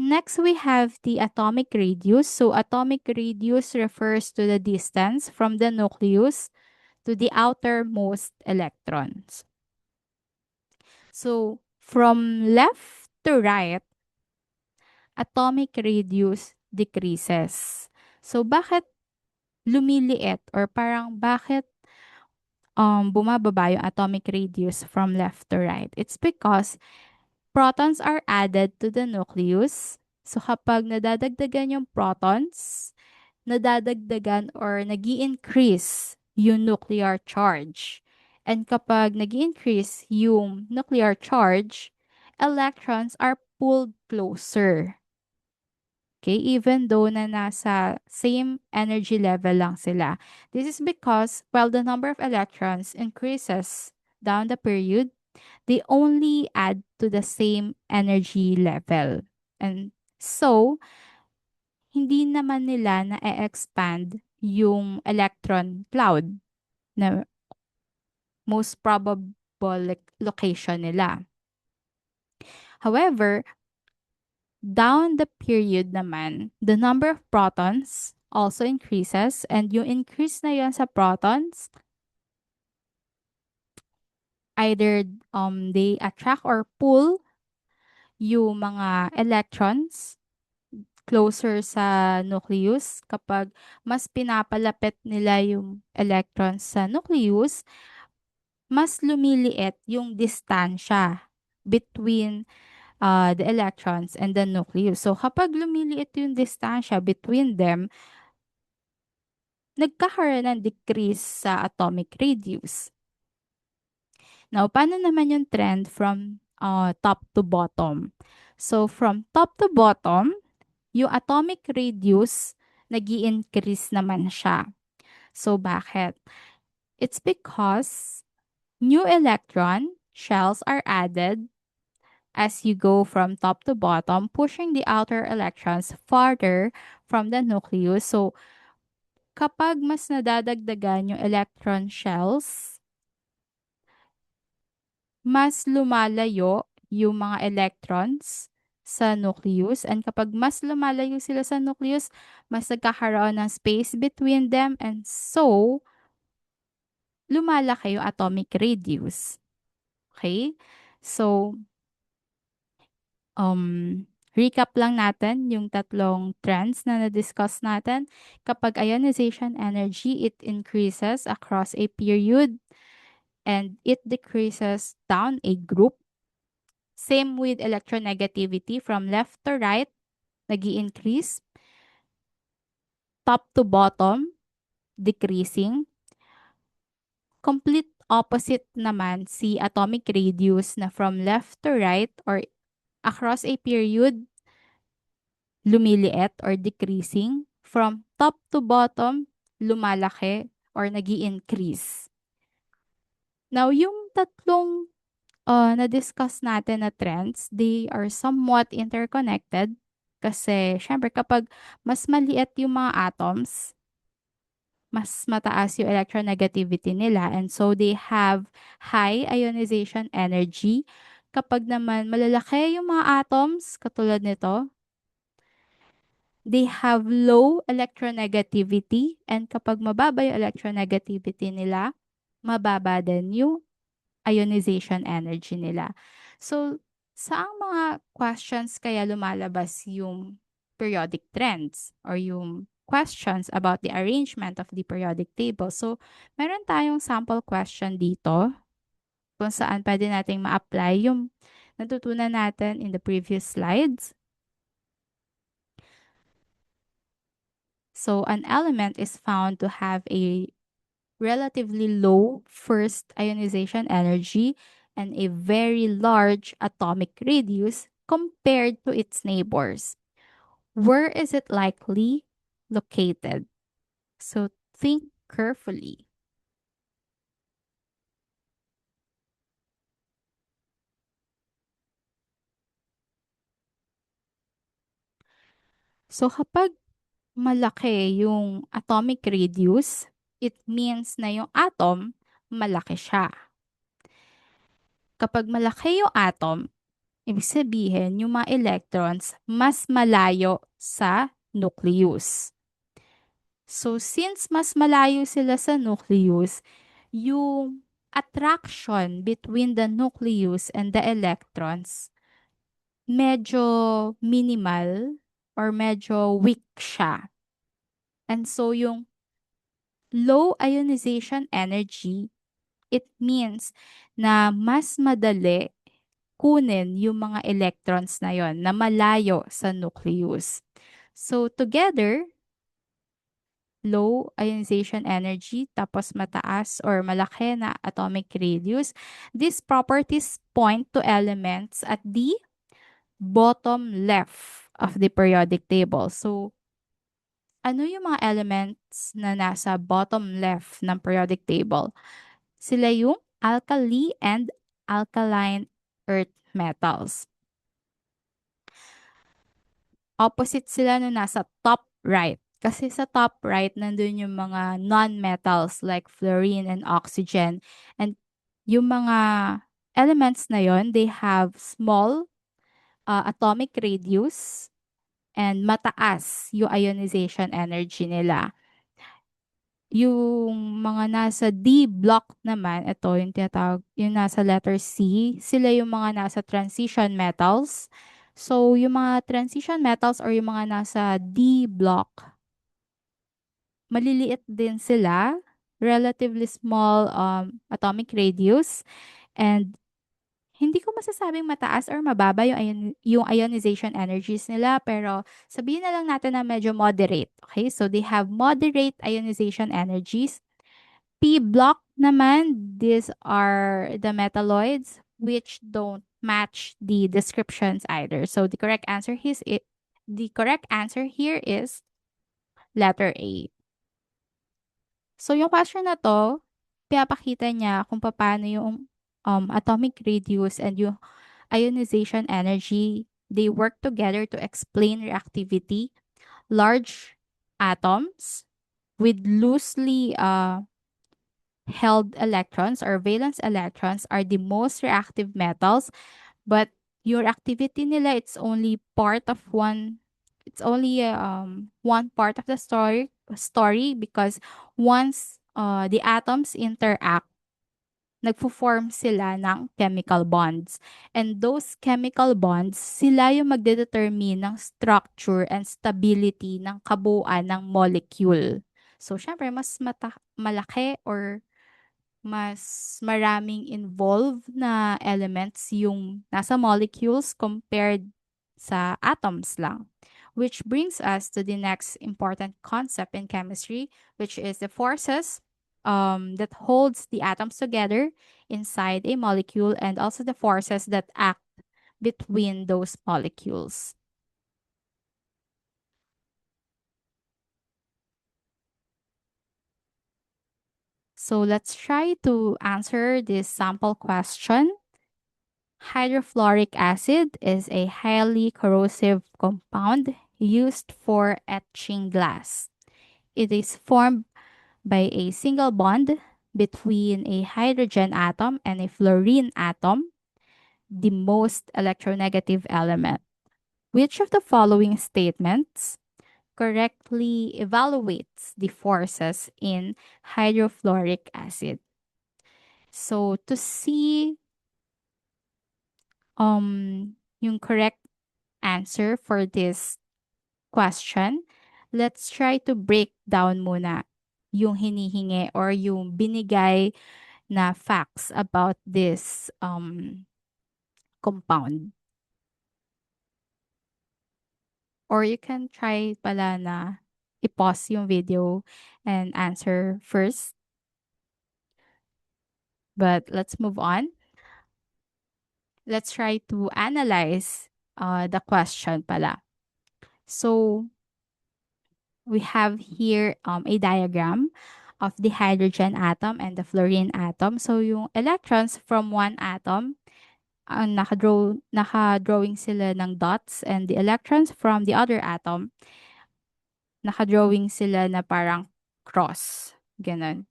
Next, we have the atomic radius. So atomic radius refers to the distance from the nucleus to the outermost electrons. So from left to right, atomic radius decreases. So bakit lumiliit or parang bakit bumababa yung atomic radius from left to right? It's because protons are added to the nucleus. So kapag nadadagdagan yung protons, nadadagdagan or nag increase yung nuclear charge. And kapag nag increase yung nuclear charge, electrons are pulled closer. Okay, even though na nasa same energy level lang sila. This is because while the number of electrons increases down the period, they only add to the same energy level. And so, hindi naman nila na-expand yung electron cloud na most probable location nila. However, down the period naman, the number of protons also increases, and yung increase na yun sa protons, either they attract or pull yung mga electrons closer sa nucleus. Kapag mas pinapalapit nila yung electrons sa nucleus, mas lumiliit yung distansya between the electrons and the nucleus. So kapag lumiliit yung distansya between them, nagkakaroon ng decrease sa atomic radius. Now, paano naman yung trend from top to bottom? So, from top to bottom, yung atomic radius, nag increase naman siya. So, bakit? It's because new electron shells are added as you go from top to bottom, pushing the outer electrons farther from the nucleus. So, kapag mas nadadagdagan yung electron shells, mas lumalayo yung mga electrons sa nucleus. And kapag mas lumalayo sila sa nucleus, mas nagkakaroon ng space between them. And so, lumalaki yung atomic radius. Okay? So, recap lang natin yung tatlong trends na na-discuss natin. Kapag ionization energy, it increases across a period and it decreases down a group. Same with electronegativity from left to right, nag increase. Top to bottom, decreasing. Complete opposite naman si atomic radius na from left to right or across a period, lumiliit or decreasing. From top to bottom, lumalaki or nag increase. Now, yung tatlong na-discuss natin na trends, they are somewhat interconnected. Kasi, syempre, kapag mas maliit yung mga atoms, mas mataas yung electronegativity nila. And so, they have high ionization energy. Kapag naman malalaki yung mga atoms, katulad nito, they have low electronegativity. And kapag mababa yung electronegativity nila, mababa din yung ionization energy nila. So, saang mga questions kaya lumalabas yung periodic trends or yung questions about the arrangement of the periodic table? So, meron tayong sample question dito kung saan pwede nating ma-apply yung natutunan natin in the previous slides. So, an element is found to have a relatively low first ionization energy and a very large atomic radius compared to its neighbors. Where is it likely located? So think carefully. So kapag malaki yung atomic radius, it means na yung atom malaki siya. Kapag malaki yung atom, ibig sabihin, yung mga electrons mas malayo sa nucleus. So, since mas malayo sila sa nucleus, yung attraction between the nucleus and the electrons, medyo minimal or medyo weak siya. And so, yung low ionization energy, it means na mas madali kunin yung mga electrons na yon na malayo sa nucleus. So, together, low ionization energy, tapos mataas or malaki na atomic radius. These properties point to elements at the bottom left of the periodic table. So, ano yung mga elements na nasa bottom left ng periodic table? Sila yung alkali and alkaline earth metals. Opposite sila no nasa top right. Kasi sa top right, nandun yung mga non-metals like fluorine and oxygen. And yung mga elements na yon, they have small atomic radius and mataas yung ionization energy nila. Yung mga nasa D block naman, ito yung tinatawag, yung nasa letter C, sila yung mga nasa transition metals. So, yung mga transition metals or yung mga nasa D block, maliliit din sila, relatively small atomic radius, and hindi ko masasabing mataas or mababa yung ionization energies nila, pero sabihin na lang natin na medyo moderate. Okay? So, they have moderate ionization energies. P block naman, these are the metalloids which don't match the descriptions either. So, the correct answer here is letter A. So, yung question na to, pinapakita niya kung paano yung atomic radius and yung ionization energy, they work together to explain reactivity. Large atoms with loosely held electrons or valence electrons are the most reactive metals, but your activity nila, it's only one part of the story because once the atoms interact, nagfo-form sila ng chemical bonds. And those chemical bonds, sila yung magdedetermine ng structure and stability ng kabuuan ng molecule. So, syempre, malaki or mas maraming involved na elements yung nasa molecules compared sa atoms lang. Which brings us to the next important concept in chemistry, which is the forces that holds the atoms together inside a molecule and also the forces that act between those molecules. So let's try to answer this sample question. Hydrofluoric acid is a highly corrosive compound used for etching glass. It is formed by a single bond between a hydrogen atom and a fluorine atom, the most electronegative element. Which of the following statements correctly evaluates the forces in hydrofluoric acid? So to see yung correct answer for this question, let's try to break down muna yung hinihingi or yung binigay na facts about this compound. Or you can try pala na i-pause yung video and answer first. But let's move on. Let's try to analyze the question pala. So, we have here a diagram of the hydrogen atom and the fluorine atom. So, yung electrons from one atom, ang naka-drawing sila ng dots, and the electrons from the other atom, naka-drawing sila na parang cross. Ganun.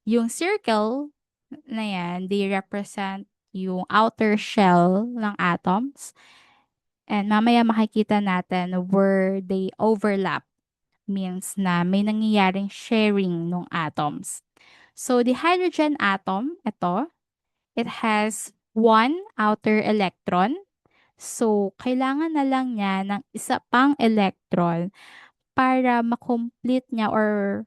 Yung circle na yan, they represent yung outer shell ng atoms. And mamaya makikita natin where they overlap, means na may nangyayaring sharing ng atoms. So, the hydrogen atom, ito, it has one outer electron. So, kailangan na lang niya ng isa pang electron para makomplete niya or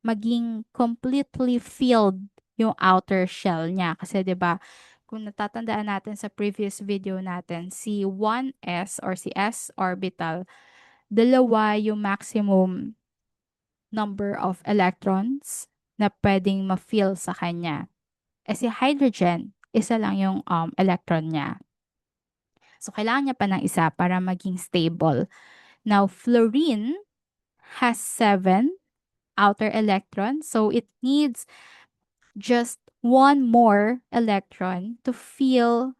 maging completely filled yung outer shell niya. Kasi 'di ba, kung natatandaan natin sa previous video natin, si 1s or si s orbital, dalawa yung maximum number of electrons na pwedeng ma-fill sa kanya. Eh si hydrogen, isa lang yung electron niya. So, kailangan niya pa ng isa para maging stable. Now, fluorine has 7 outer electrons. So, it needs just one more electron to fill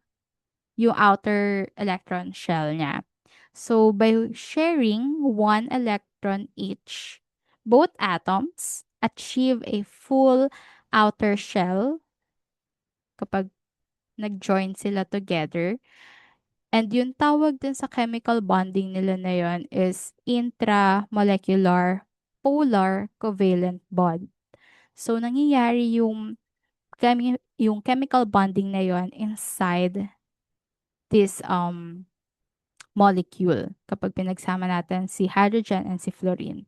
yung outer electron shell niya. So, by sharing one electron each, both atoms achieve a full outer shell kapag nag-join sila together. And yung tawag din sa chemical bonding nila na yun is intramolecular polar covalent bond. So, nangyayari yung chemical bonding na yun inside this molecule kapag pinagsama natin si hydrogen and si fluorine.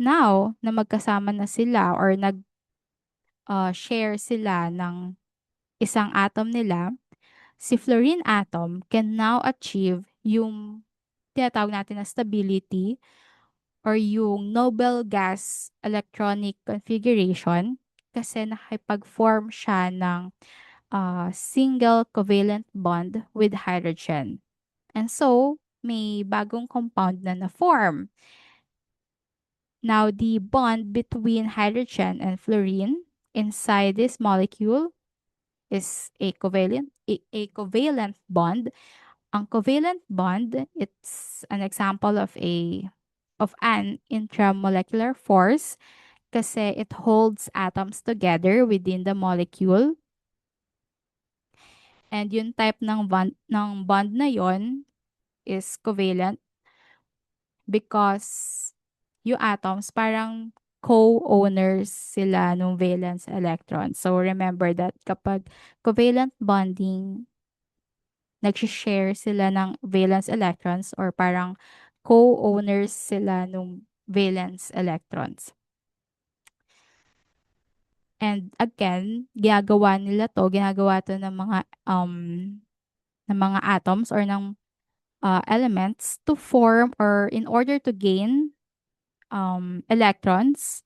Now, na magkasama na sila or nag-share sila ng isang atom nila, si fluorine atom can now achieve yung tinatawag natin na stability or yung noble gas electronic configuration kasi nakipag-form siya ng single covalent bond with hydrogen. And so, may bagong compound na na-form. Now, the bond between hydrogen and fluorine inside this molecule is a covalent bond. Ang covalent bond, it's an example of an intramolecular force kasi it holds atoms together within the molecule. And yung type ng bond na yon is covalent because yung atoms parang co-owners sila ng valence electron. So remember that kapag covalent bonding, nag-share sila ng valence electrons or parang co-owners sila ng valence electrons. And again, ginagawa to ng mga atoms or ng elements to form or in order to gain electrons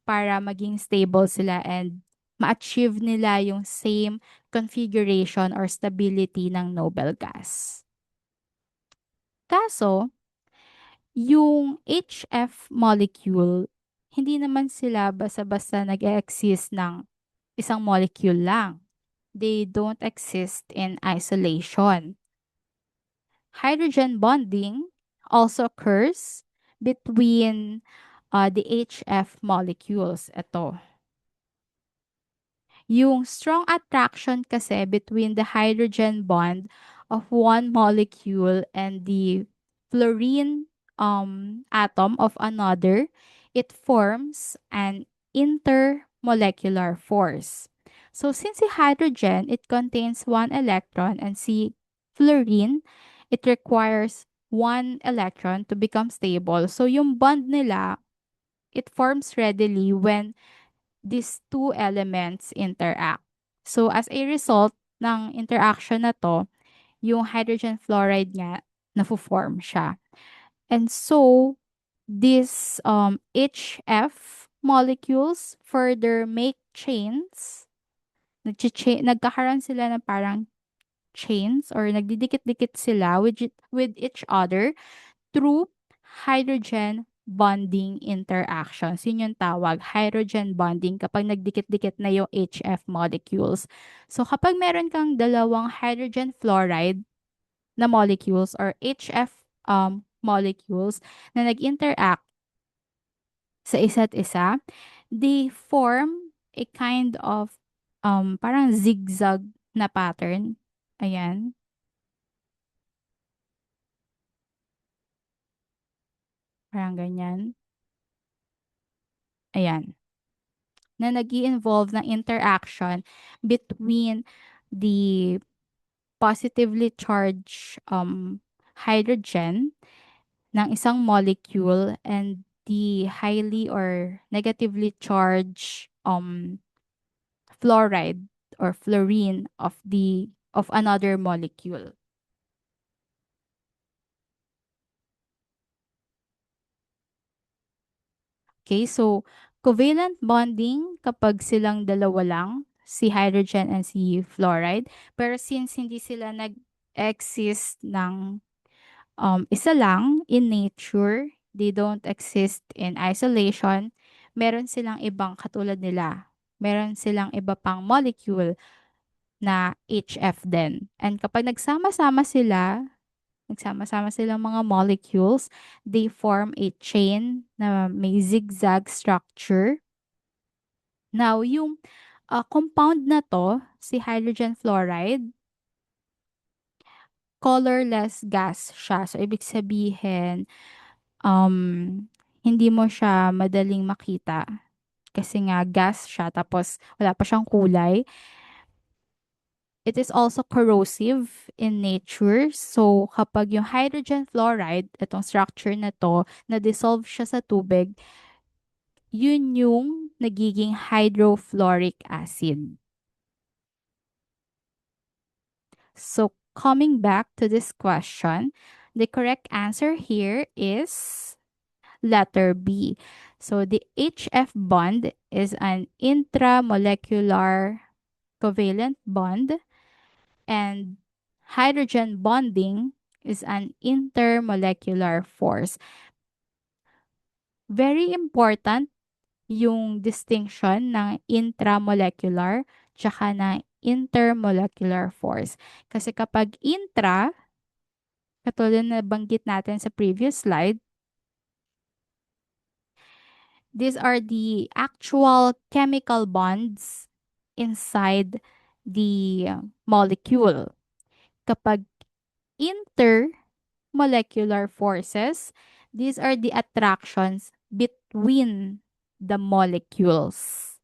para maging stable sila and ma-achieve nila yung same configuration or stability ng noble gas. Kaso, yung HF molecule, hindi naman sila basta-basta nag-exist ng isang molecule lang. They don't exist in isolation. Hydrogen bonding also occurs between the HF molecules. Ito. Yung strong attraction kasi between the hydrogen bond of one molecule and the fluorine atom of another, it forms an intermolecular force. So since si hydrogen, it contains one electron and si fluorine, it requires one electron to become stable. So yung bond nila, it forms readily when these two elements interact. So as a result ng interaction na to, yung hydrogen fluoride nga, nafo-form siya. And so, these HF molecules further make chains. Nagkakaroon sila ng parang chains or nagdidikit-dikit sila with each other through hydrogen bonding interactions. Yun yung tawag, hydrogen bonding kapag nagdikit-dikit na yung HF molecules. So kapag meron kang dalawang hydrogen fluoride na molecules or HF molecules na nag-interact sa isa't isa, they form a kind of parang zigzag na pattern. Ayan. Parang ganyan. Ayan. Na nag-i-involve ng interaction between the positively charged hydrogen ng isang molecule and the highly or negatively charged fluoride or fluorine of another molecule. Okay, so covalent bonding kapag silang dalawa lang, si hydrogen and si fluoride. Pero since hindi sila nag-exist ng isa lang in nature, they don't exist in isolation, meron silang ibang katulad nila. Meron silang iba pang molecule na HF din. And kapag nagsama-sama silang mga molecules, they form a chain na may zigzag structure. Now, yung compound na to, si hydrogen fluoride, colorless gas siya. So, ibig sabihin, hindi mo siya madaling makita kasi nga gas siya tapos wala pa siyang kulay. It is also corrosive in nature. So, kapag yung hydrogen fluoride, itong structure na to, na-dissolve siya sa tubig, yun yung nagiging hydrofluoric acid. So, coming back to this question, the correct answer here is letter B. So, the HF bond is an intramolecular covalent bond, and hydrogen bonding is an intermolecular force. Very important yung distinction ng intramolecular tsaka ng intermolecular force. Kasi kapag intra, katulad na banggit natin sa previous slide, these are the actual chemical bonds inside the molecule. Kapag intermolecular forces, these are the attractions between the molecules.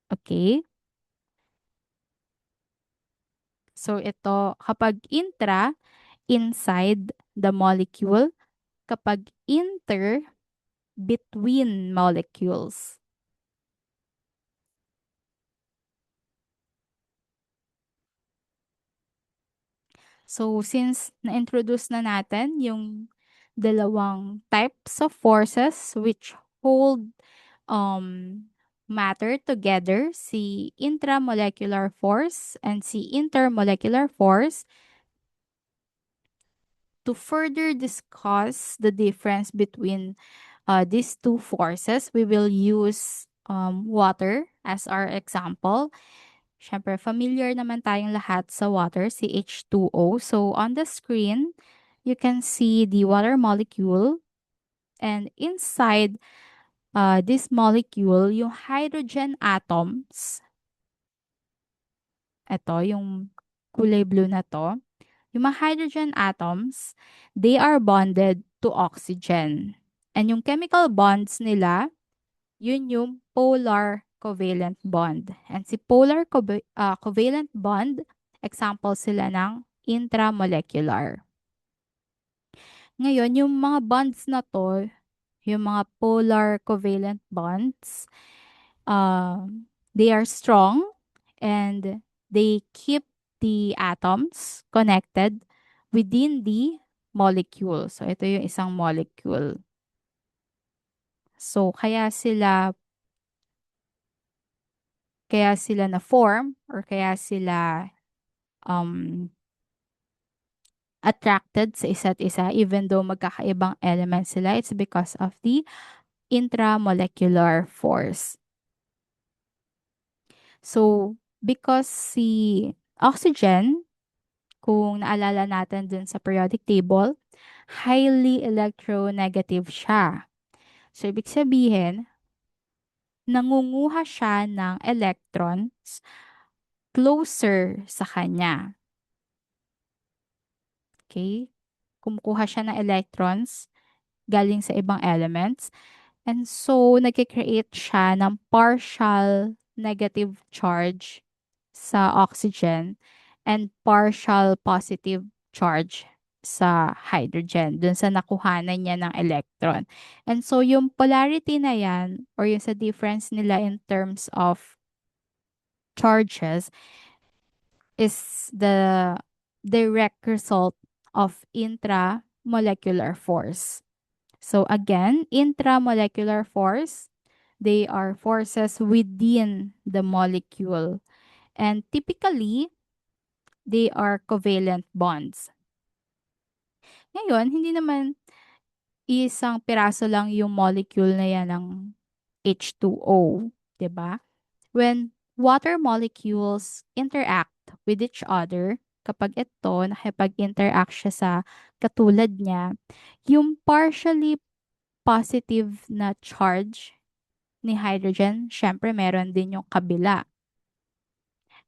Okay? So ito, kapag intra, inside the molecule. Kapag inter, between molecules. So, since na-introduce na natin yung dalawang types of forces which hold um, matter together, si intramolecular force and si intermolecular force, to further discuss the difference between these two forces, we will use water as our example. Siyempre, familiar naman tayong lahat sa water, si H2O. So, on the screen, you can see the water molecule. And inside this molecule, yung hydrogen atoms, ito, yung kulay blue na to, yung mga hydrogen atoms, they are bonded to oxygen. And yung chemical bonds nila, yun yung polar covalent bond. And si polar covalent bond, example sila ng intramolecular. Ngayon, yung mga bonds na to, yung mga polar covalent bonds, they are strong and they keep the atoms connected within the molecule. So, ito yung isang molecule. So, kaya sila na form or kaya sila um, attracted sa isa't isa even though magkakaibang elements sila. It's because of the intramolecular force. So, because si oxygen, kung naalala natin dun sa periodic table, highly electronegative siya. So, ibig sabihin, nangunguha siya ng electrons closer sa kanya. Okay? Kumukuha siya ng electrons galing sa ibang elements. And so, nagkikreate siya ng partial negative charge sa oxygen and partial positive charge sa hydrogen, dun sa nakuhanan niya ng electron. And so, yung polarity na yan, or yung sa difference nila in terms of charges, is the direct result of intramolecular force. So again, intramolecular force, they are forces within the molecule. And typically, they are covalent bonds. Ngayon, hindi naman isang piraso lang yung molecule na yan ng H2O, 'di ba? When water molecules interact with each other, kapag ito nakipag-interact siya sa katulad niya, yung partially positive na charge ni hydrogen, syempre meron din yung kabila.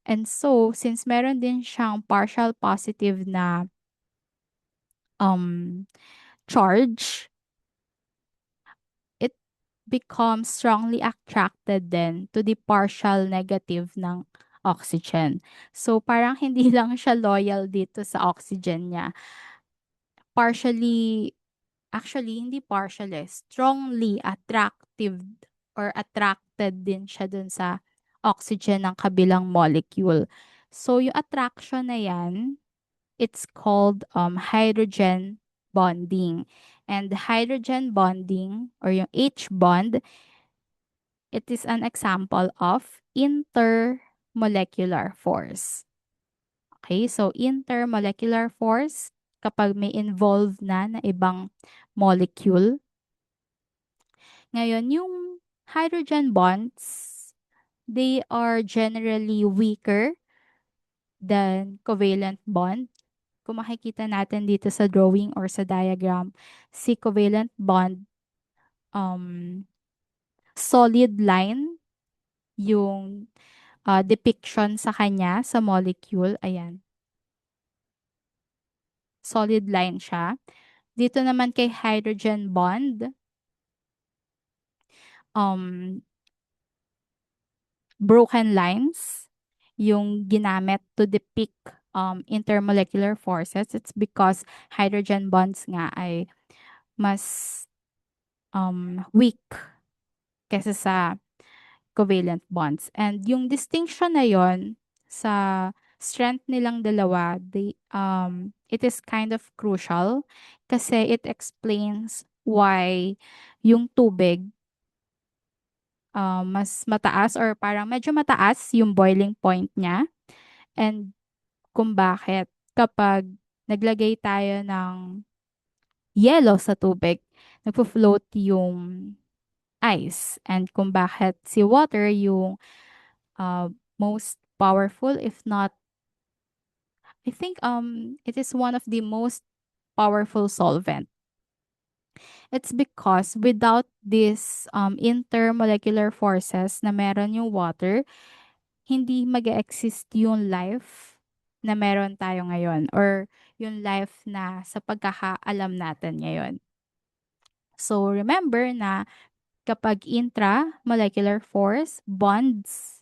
And so, since meron din siyang partial positive na um, charge, it becomes strongly attracted then to the partial negative ng oxygen. So, parang hindi lang siya loyal dito sa oxygen niya. Partially, actually, hindi partial eh. Strongly attractive or attracted din siya dun sa oxygen ng kabilang molecule. So, yung attraction na yan, it's called hydrogen bonding. And the hydrogen bonding or yung H bond, it is an example of intermolecular force. Okay, so intermolecular force, kapag may involved na ibang molecule. Ngayon, yung hydrogen bonds, they are generally weaker than covalent bond. Kung makikita natin dito sa drawing or sa diagram, si covalent bond, um, solid line yung depiction sa kanya sa molecule. Ayan, solid line siya. Dito naman kay hydrogen bond, um, broken lines yung ginamit to depict intermolecular forces. It's because hydrogen bonds nga ay mas weak kaysa sa covalent bonds. And yung distinction na yon sa strength nilang dalawa, it is kind of crucial kasi it explains why yung tubig mas mataas or parang medyo mataas yung boiling point niya and kung bakit kapag naglagay tayo ng yellow sa tubig, nagpo-float yung ice and kung bakit si water yung most powerful, if not, I think it is one of the most powerful solvent. It's because without these intermolecular forces na meron yung water, hindi mag-exist yung life na meron tayo ngayon or yung life na sa pagkakaalam natin ngayon. So remember na kapag intramolecular force bonds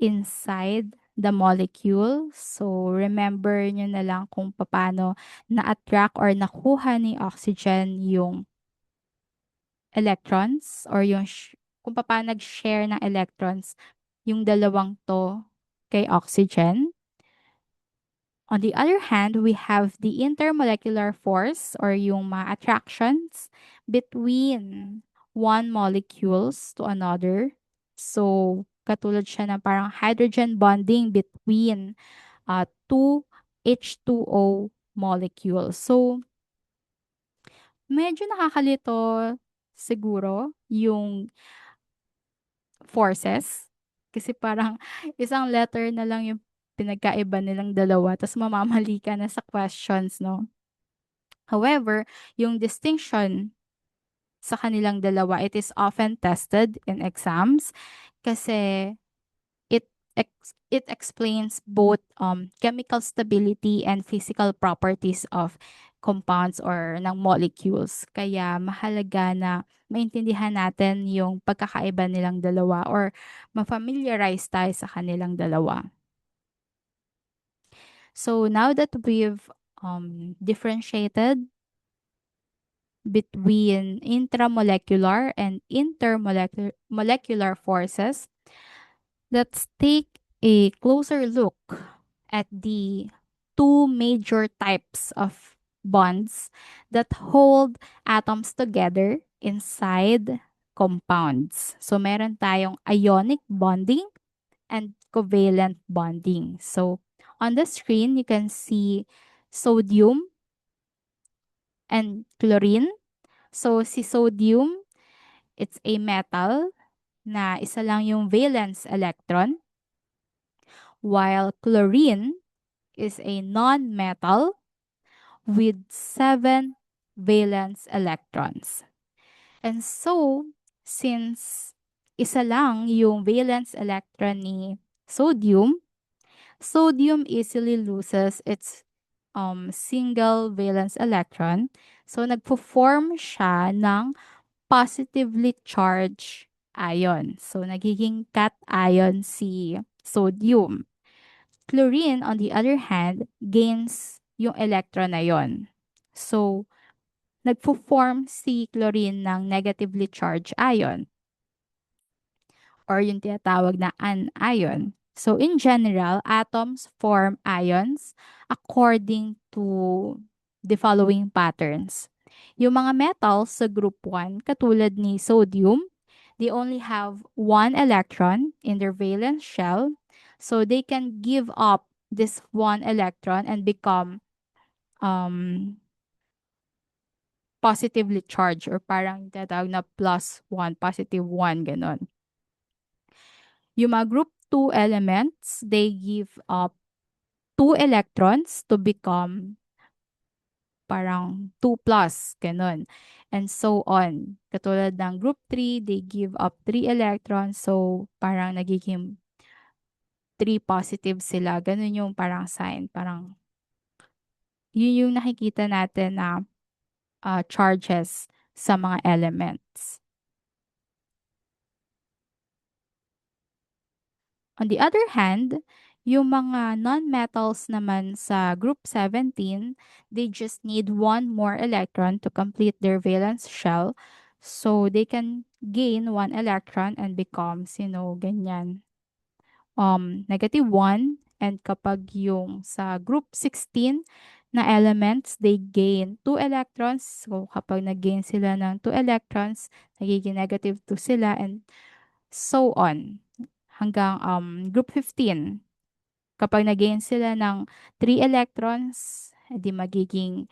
inside the molecule. So, remember nyo na lang kung paano na-attract or nakuha ni oxygen yung electrons or yung kung paano nag-share ng electrons yung dalawang to kay oxygen. On the other hand, we have the intermolecular force or yung mga attractions between one molecules to another. So, katulad siya ng parang hydrogen bonding between two H2O molecules. So, medyo nakakalito siguro yung forces. Kasi parang isang letter na lang yung pinagkaiba nilang dalawa. Tapos mamamali ka na sa questions, no? However, yung distinction sa kanilang dalawa, it is often tested in exams kasi it explains both chemical stability and physical properties of compounds or ng molecules. Kaya mahalaga na maintindihan natin yung pagkakaiba nilang dalawa or ma-familiarize tayo sa kanilang dalawa. So now that we've differentiated between intramolecular and intermolecular molecular forces, let's take a closer look at the two major types of bonds that hold atoms together inside compounds. So, meron tayong ionic bonding and covalent bonding. So, on the screen, you can see sodium and chlorine. So, si sodium, it's a metal na isa lang yung valence electron, while chlorine is a non-metal with 7 valence electrons. And so, since isa lang yung valence electron ni sodium, sodium easily loses its single valence electron. So, nagpo-form siya ng positively charged ion. So, nagiging cation si sodium. Chlorine, on the other hand, gains yung electron na yon. So, nagpo-form si chlorine ng negatively charged ion or yung tinatawag na anion. So, in general, atoms form ions according to the following patterns. Yung mga metals sa group 1, katulad ni sodium, they only have one electron in their valence shell. So, they can give up this one electron and become um, positively charged or parang tinatawag na plus 1, positive 1, ganon. Yung mga group 2 elements, they give up 2 electrons to become parang 2 plus, ganun. And so on. Katulad ng group 3, they give up 3 electrons. So, parang nagiging 3 positive sila. Ganun yung parang sign. Parang, yun yung nakikita natin na charges sa mga elements. On the other hand, yung mga non-metals naman sa group 17, they just need one more electron to complete their valence shell. So, they can gain one electron and becomes, ganyan, negative 1. And kapag yung sa group 16 na elements, they gain 2 electrons. So, kapag nag-gain sila ng 2 electrons, nagiging negative 2 sila and so on hanggang group 15. Kapag nag-gain sila ng 3 electrons, edi magiging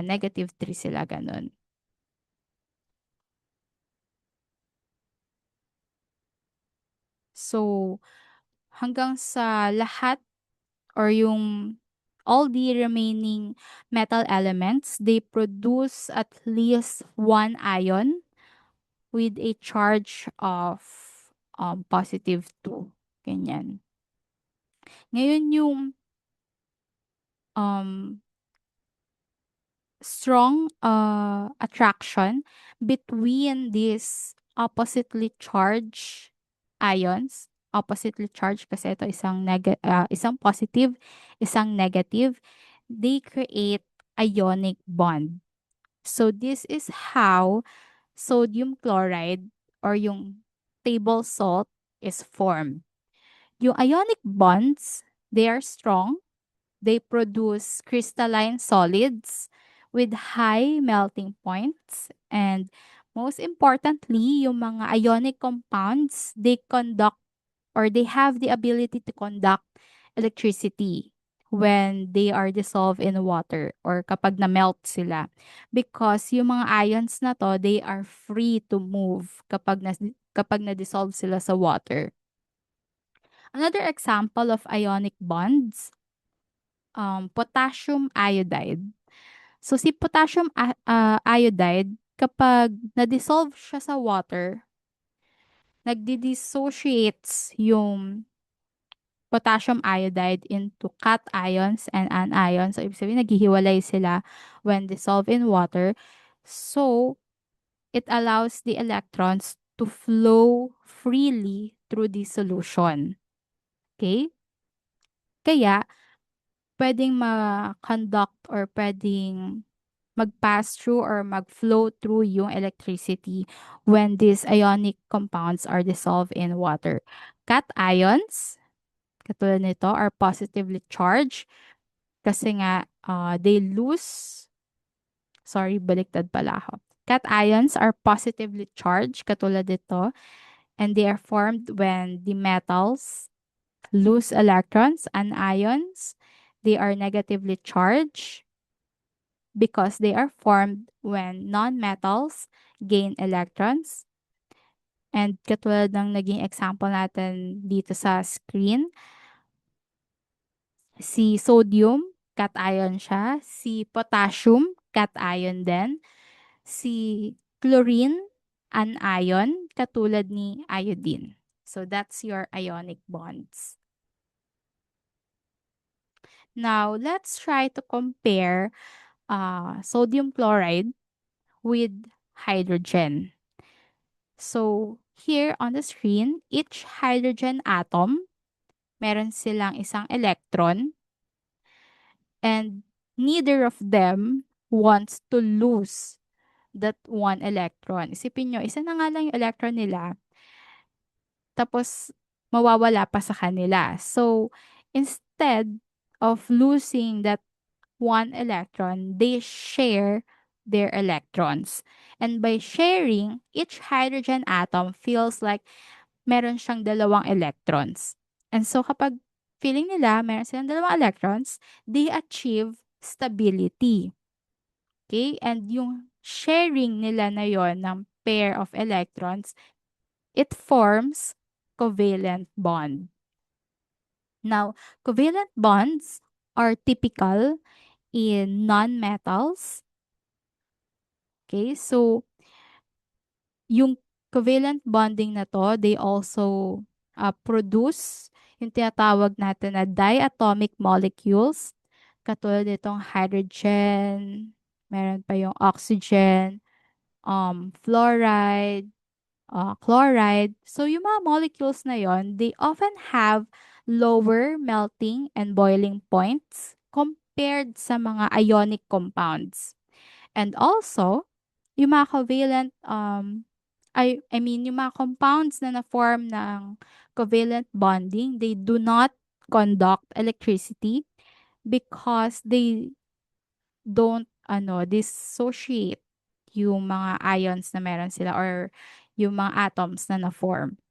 negative 3 sila, ganun. So, hanggang sa lahat or yung all the remaining metal elements, they produce at least one ion with a charge of positive 2. Ganyan. Ngayon yung um, strong attraction between these oppositely charged ions. Oppositely charged kasi ito isang positive, isang negative. They create ionic bond. So this is how sodium chloride or yung table salt is formed. Yung ionic bonds, they are strong. They produce crystalline solids with high melting points. And most importantly, yung mga ionic compounds, they conduct or they have the ability to conduct electricity when they are dissolved in water or kapag na-melt sila. Because yung mga ions na to, they are free to move kapag na-dissolve sila sa water. Another example of ionic bonds, potassium iodide. So, si potassium iodide, kapag na-dissolve siya sa water, nagdi-dissociates yung potassium iodide into cations and anions. So, ibig sabihin, naghihiwalay sila when dissolved in water. So, it allows the electrons to flow freely through the solution. Okay? Kaya, pwedeng ma-conduct or pwedeng mag-pass through or mag-flow through yung electricity when these ionic compounds are dissolved in water. Cations, katulad nito, are positively charged kasi nga they lose Sorry, baliktad pala ako. Cations are positively charged, katulad dito, and they are formed when the metals lose electrons. Anions, they are negatively charged because they are formed when nonmetals gain electrons. And katulad ng naging example natin dito sa screen, si sodium, cation siya. Si potassium, cation din. Si chlorine, anion, katulad ni iodine. So that's your ionic bonds. Now, let's try to compare sodium chloride with hydrogen. So, here on the screen, each hydrogen atom, meron silang isang electron, and neither of them wants to lose that one electron. Isipin nyo, isa na nga lang yung electron nila, tapos mawawala pa sa kanila. So, instead of losing that one electron, they share their electrons. And by sharing, each hydrogen atom feels like meron siyang dalawang electrons. And so kapag feeling nila meron silang dalawang electrons, they achieve stability. Okay? And yung sharing nila na yon ng pair of electrons, it forms covalent bond. Now, covalent bonds are typical in non-metals. Okay, so yung covalent bonding na to, they also produce yung tinatawag natin na diatomic molecules. Katulad itong hydrogen, meron pa yung oxygen, fluoride, chloride. So yung mga molecules na yon, they often have lower melting and boiling points compared sa mga ionic compounds. And also, yung mga covalent, I mean, yung mga compounds na na-form ng covalent bonding, they do not conduct electricity because they don't, dissociate yung mga ions na meron sila or yung mga atoms na na-form.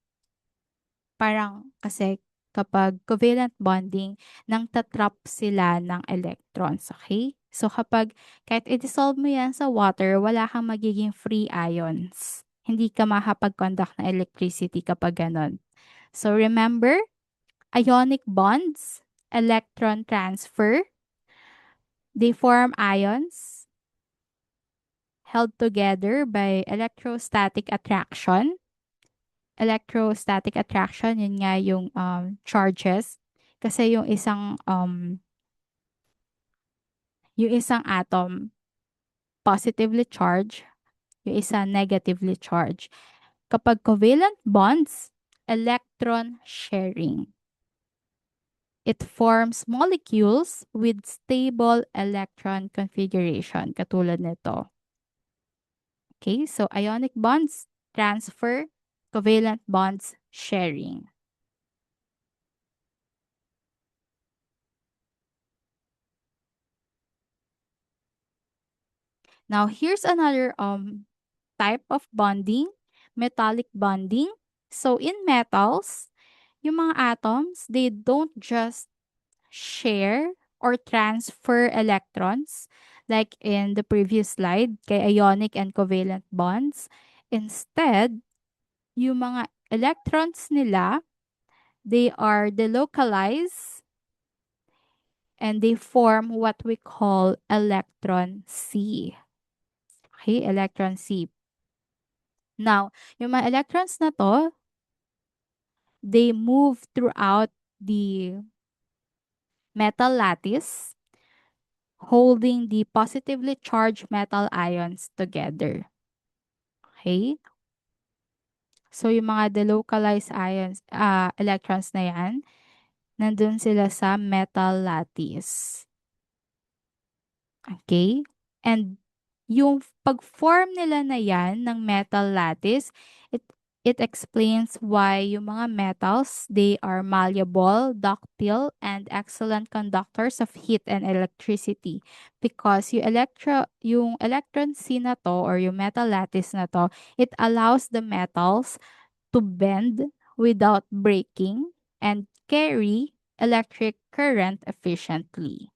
Parang kasi kapag covalent bonding, nang tatrap sila ng electrons, okay? So kapag kahit i-dissolve mo yan sa water, wala kang magiging free ions. Hindi ka makapag-conduct ng electricity kapag ganon. So remember, ionic bonds, electron transfer, they form ions held together by electrostatic attraction. Electrostatic attraction, yun nga yung charges. Kasi yung isang atom positively charged, yung isa negatively charged. Kapag covalent bonds, electron sharing. It forms molecules with stable electron configuration, katulad nito. Okay, so ionic bonds, transfer, covalent bonds, sharing. Now, here's another type of bonding, metallic bonding. So, in metals, yung mga atoms, they don't just share or transfer electrons like in the previous slide kay ionic and covalent bonds. Instead, yung mga electrons nila, they are delocalized and they form what we call electron C. Okay, electron C. Now, yung mga electrons na to, they move throughout the metal lattice, holding the positively charged metal ions together. Okay? So, yung mga delocalized ions, electrons na yan, nandun sila sa metal lattice. Okay? And yung pag-form nila na yan ng metal lattice, it explains why yung mga metals, they are malleable, ductile, and excellent conductors of heat and electricity. Because yung electron C na to or yung metal lattice na to, it allows the metals to bend without breaking and carry electric current efficiently.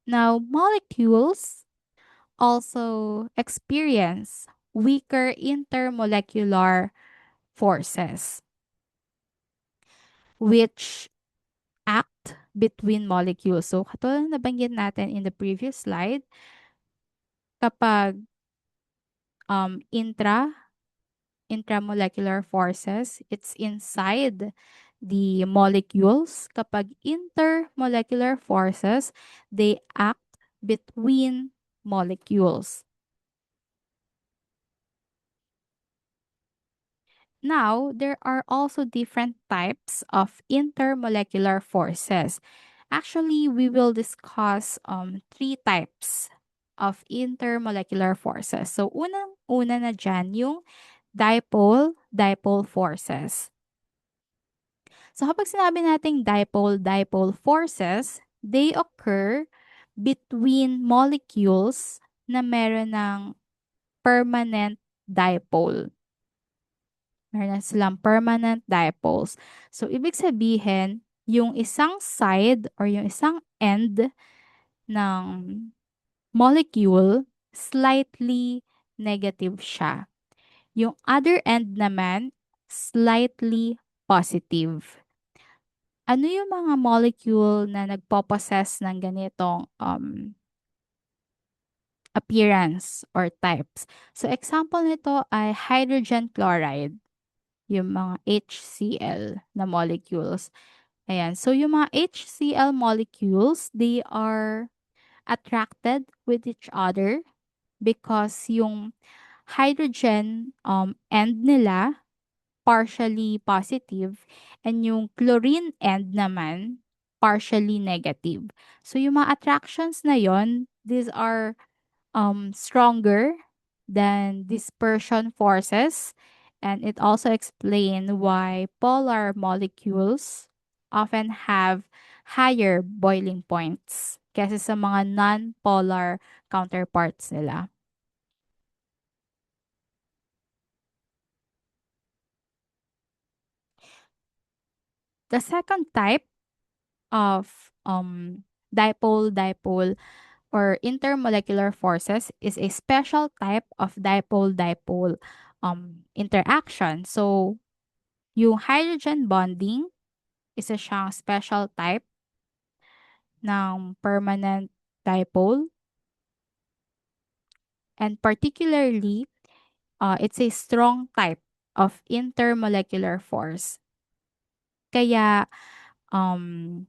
Now, molecules also experience weaker intermolecular forces, which act between molecules. So, katulad na nabanggit natin in the previous slide, kapag um, intra intramolecular forces, it's inside the molecules. Kapag intermolecular forces, they act between molecules. Now, there are also different types of intermolecular forces. Actually, we will discuss three types of intermolecular forces. So, unang-una na dyan, yung dipole-dipole forces. So, kapag sinabi nating dipole-dipole forces, they occur between molecules na meron ng permanent dipole. Meron silang permanent dipoles. So, ibig sabihin, yung isang side or yung isang end ng molecule, slightly negative siya. Yung other end naman, slightly positive. Ano yung mga molecule na nagpo-possess ng ganitong appearance or types? So, example nito ay hydrogen chloride, yung mga HCl na molecules. Ayan. So, yung mga HCl molecules, they are attracted with each other because yung hydrogen end nila partially positive and yung chlorine end naman partially negative. So, yung mga attractions na yon, these are stronger than dispersion forces, and it also explains why polar molecules often have higher boiling points kaysa sa mga non-polar counterparts nila. The second type of dipole-dipole or intermolecular forces is a special type of dipole-dipole interaction. So, yung hydrogen bonding, isa siyang special type ng permanent dipole. And particularly, it's a strong type of intermolecular force. Kaya,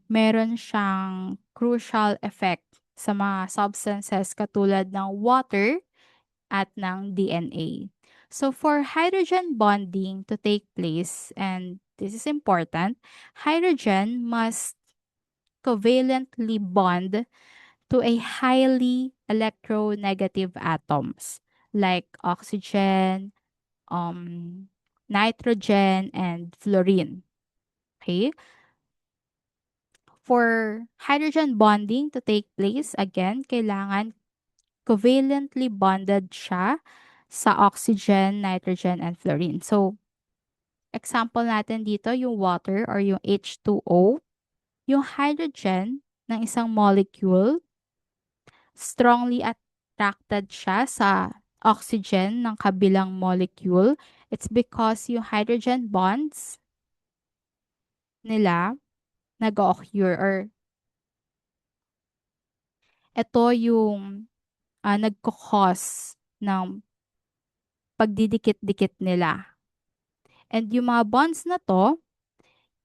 meron siyang crucial effect sa mga substances katulad ng water at ng DNA. So for hydrogen bonding to take place, and this is important, hydrogen must covalently bond to a highly electronegative atoms like oxygen, um, nitrogen, and fluorine. Okay? For hydrogen bonding to take place, again, kailangan covalently bonded siya sa oxygen, nitrogen, and fluorine. So, example natin dito, yung water or yung H2O, yung hydrogen ng isang molecule, strongly attracted siya sa oxygen ng kabilang molecule. It's because yung hydrogen bonds nila nag-occur or ito yung nagkakos ng pagdidikit-dikit nila. And yung mga bonds na to,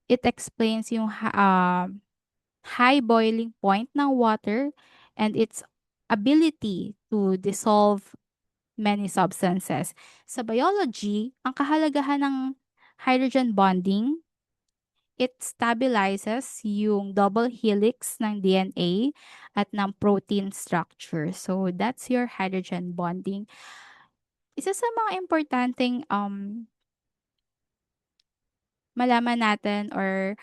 it explains yung high boiling point ng water and its ability to dissolve many substances. Sa biology, ang kahalagahan ng hydrogen bonding, it stabilizes yung double helix ng DNA at ng protein structure. So, that's your hydrogen bonding. Isa sa mga importanteng malaman natin or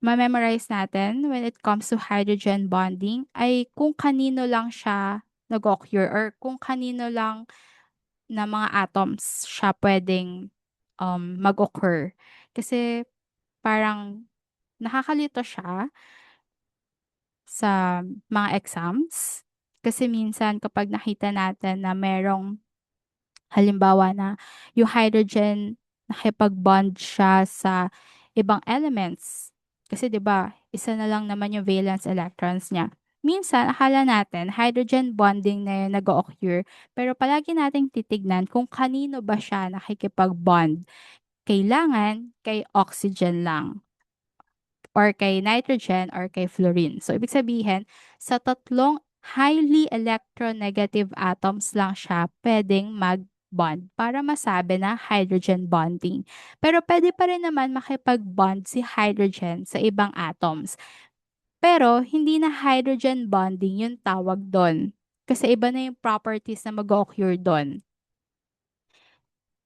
ma-memorize natin when it comes to hydrogen bonding ay kung kanino lang siya nag-occur or kung kanino lang na mga atoms siya puwedeng, mag-occur. Kasi parang nakakalito siya sa mga exams. Kasi minsan kapag nakita natin na merong halimbawa na yung hydrogen nakipag-bond siya sa ibang elements. Kasi 'di ba, isa na lang naman yung valence electrons niya. Minsan akala natin hydrogen bonding na yung nag-o-occur, pero palagi nating titignan kung kanino ba siya nakikipag-bond. Kailangan kay oxygen lang or kay nitrogen or kay fluorine. So ibig sabihin, sa tatlong highly electronegative atoms lang siya pwedeng mag-bond para masabi na hydrogen bonding. Pero pwede pa rin naman makipag-bond si hydrogen sa ibang atoms. Pero hindi na hydrogen bonding yung tawag doon. Kasi iba na yung properties na mag-occur doon.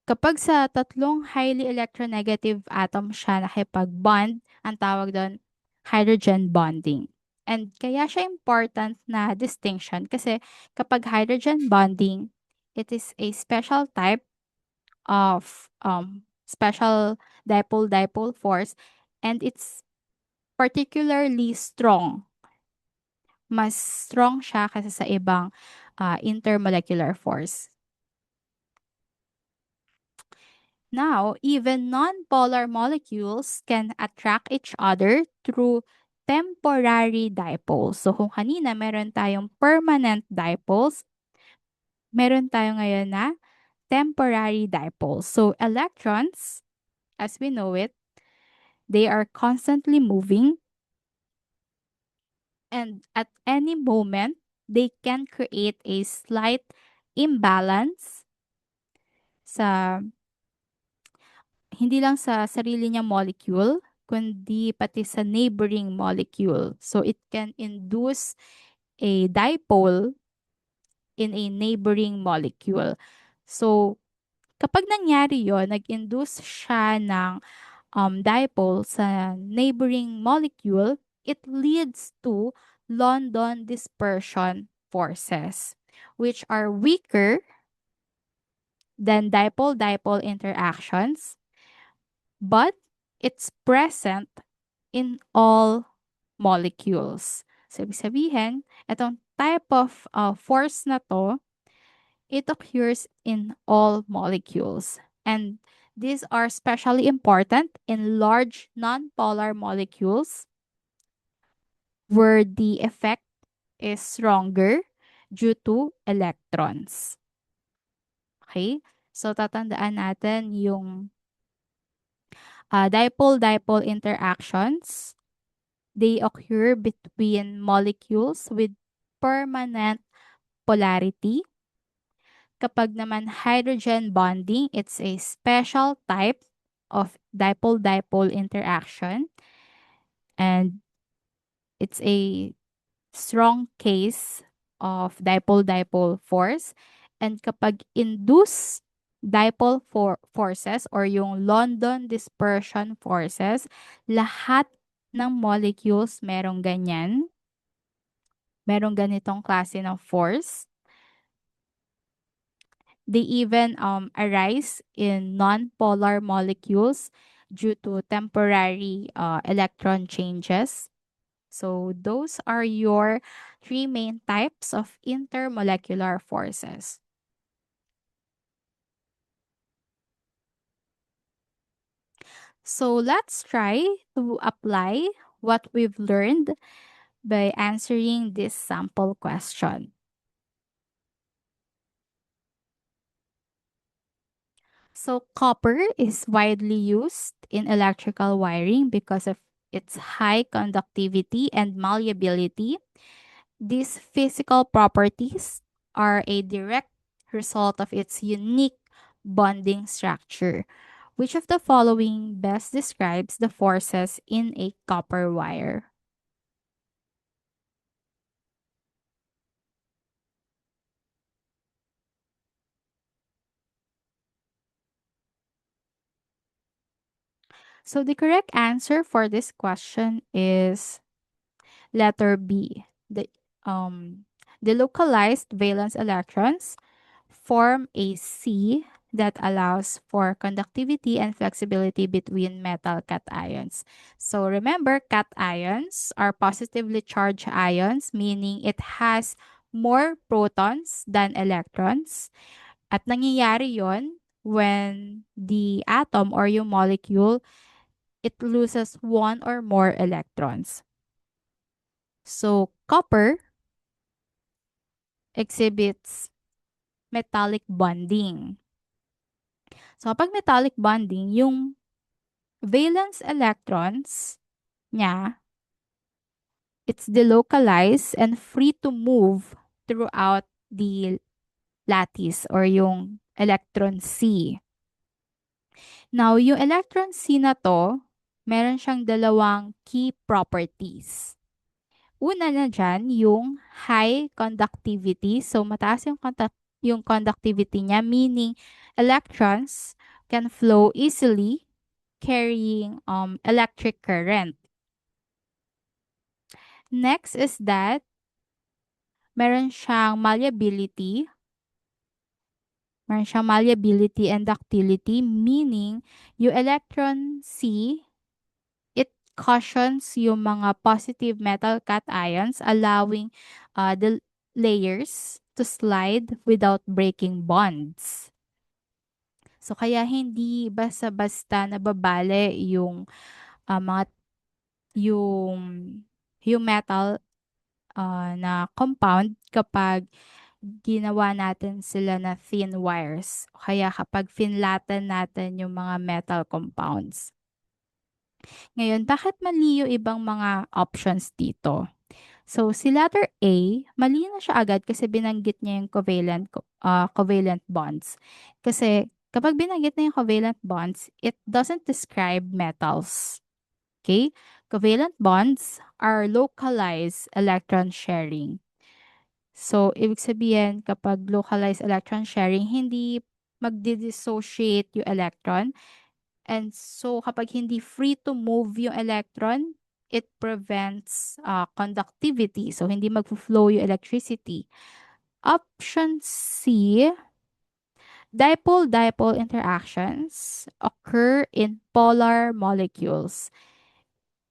Kapag sa tatlong highly electronegative atom siya nakipag-bond, ang tawag doon, hydrogen bonding. And kaya siya important na distinction kasi kapag hydrogen bonding, it is a special type of special dipole-dipole force and it's particularly strong. Mas strong siya kasi sa ibang intermolecular force. Now, even nonpolar molecules can attract each other through temporary dipoles. So, kung kanina meron tayong permanent dipoles, meron tayo ngayon na temporary dipoles. So, electrons, as we know it, they are constantly moving and at any moment, they can create a slight imbalance sa hindi lang sa sarili niyang molecule, kundi pati sa neighboring molecule. So it can induce a dipole in a neighboring molecule. So kapag nangyari yon, nag-induce siya ng dipole sa neighboring molecule, it leads to London dispersion forces, which are weaker than dipole-dipole interactions, but it's present in all molecules. So, ibig sabihin, itong type of force na to, it occurs in all molecules. And these are especially important in large nonpolar molecules where the effect is stronger due to electrons. Okay? So, tatandaan natin yung dipole-dipole interactions. They occur between molecules with permanent polarity. Kapag naman hydrogen bonding, it's a special type of dipole-dipole interaction and it's a strong case of dipole-dipole force. And kapag induced forces or yung London dispersion forces, lahat ng molecules merong ganyan. Merong ganitong klase ng force. They even arise in non-polar molecules due to temporary electron changes. So those are your three main types of intermolecular forces. So let's try to apply what we've learned by answering this sample question. So copper is widely used in electrical wiring because of its high conductivity and malleability. These physical properties are a direct result of its unique bonding structure. Which of the following best describes the forces in a copper wire? So the correct answer for this question is letter B. The localized valence electrons form a C that allows for conductivity and flexibility between metal cations. So remember, cations are positively charged ions, meaning it has more protons than electrons. At nangyayari yon when the atom or yung molecule, it loses one or more electrons. So copper exhibits metallic bonding. So kapag metallic bonding, yung valence electrons niya, it's delocalized and free to move throughout the lattice or yung electron C. Now, yung electron C na to, meron siyang dalawang key properties. Una na dyan, yung high conductivity. So, mataas yung conductivity niya, meaning electrons can flow easily carrying electric current. Next is that meron siyang malleability. Meron siyang malleability and ductility, meaning yung electron C, it cushions yung mga positive metal cations, allowing the layers to slide without breaking bonds. So, kaya hindi basta-basta nababale yung mga yung metal na compound kapag ginawa natin sila na thin wires. Kaya kapag finlatan natin yung mga metal compounds. Ngayon, bakit mali yung ibang mga options dito? So, si letter A, mali na siya agad kasi binanggit niya yung covalent bonds. Kasi kapag binanggit na yung covalent bonds, it doesn't describe metals. Okay? Covalent bonds are localized electron sharing. So, ibig sabihin, kapag localized electron sharing, hindi magdi-dissociate yung electron. And so, kapag hindi free to move yung electron, it prevents conductivity. So, hindi mag-flow yung electricity. Option C, dipole-dipole interactions occur in polar molecules,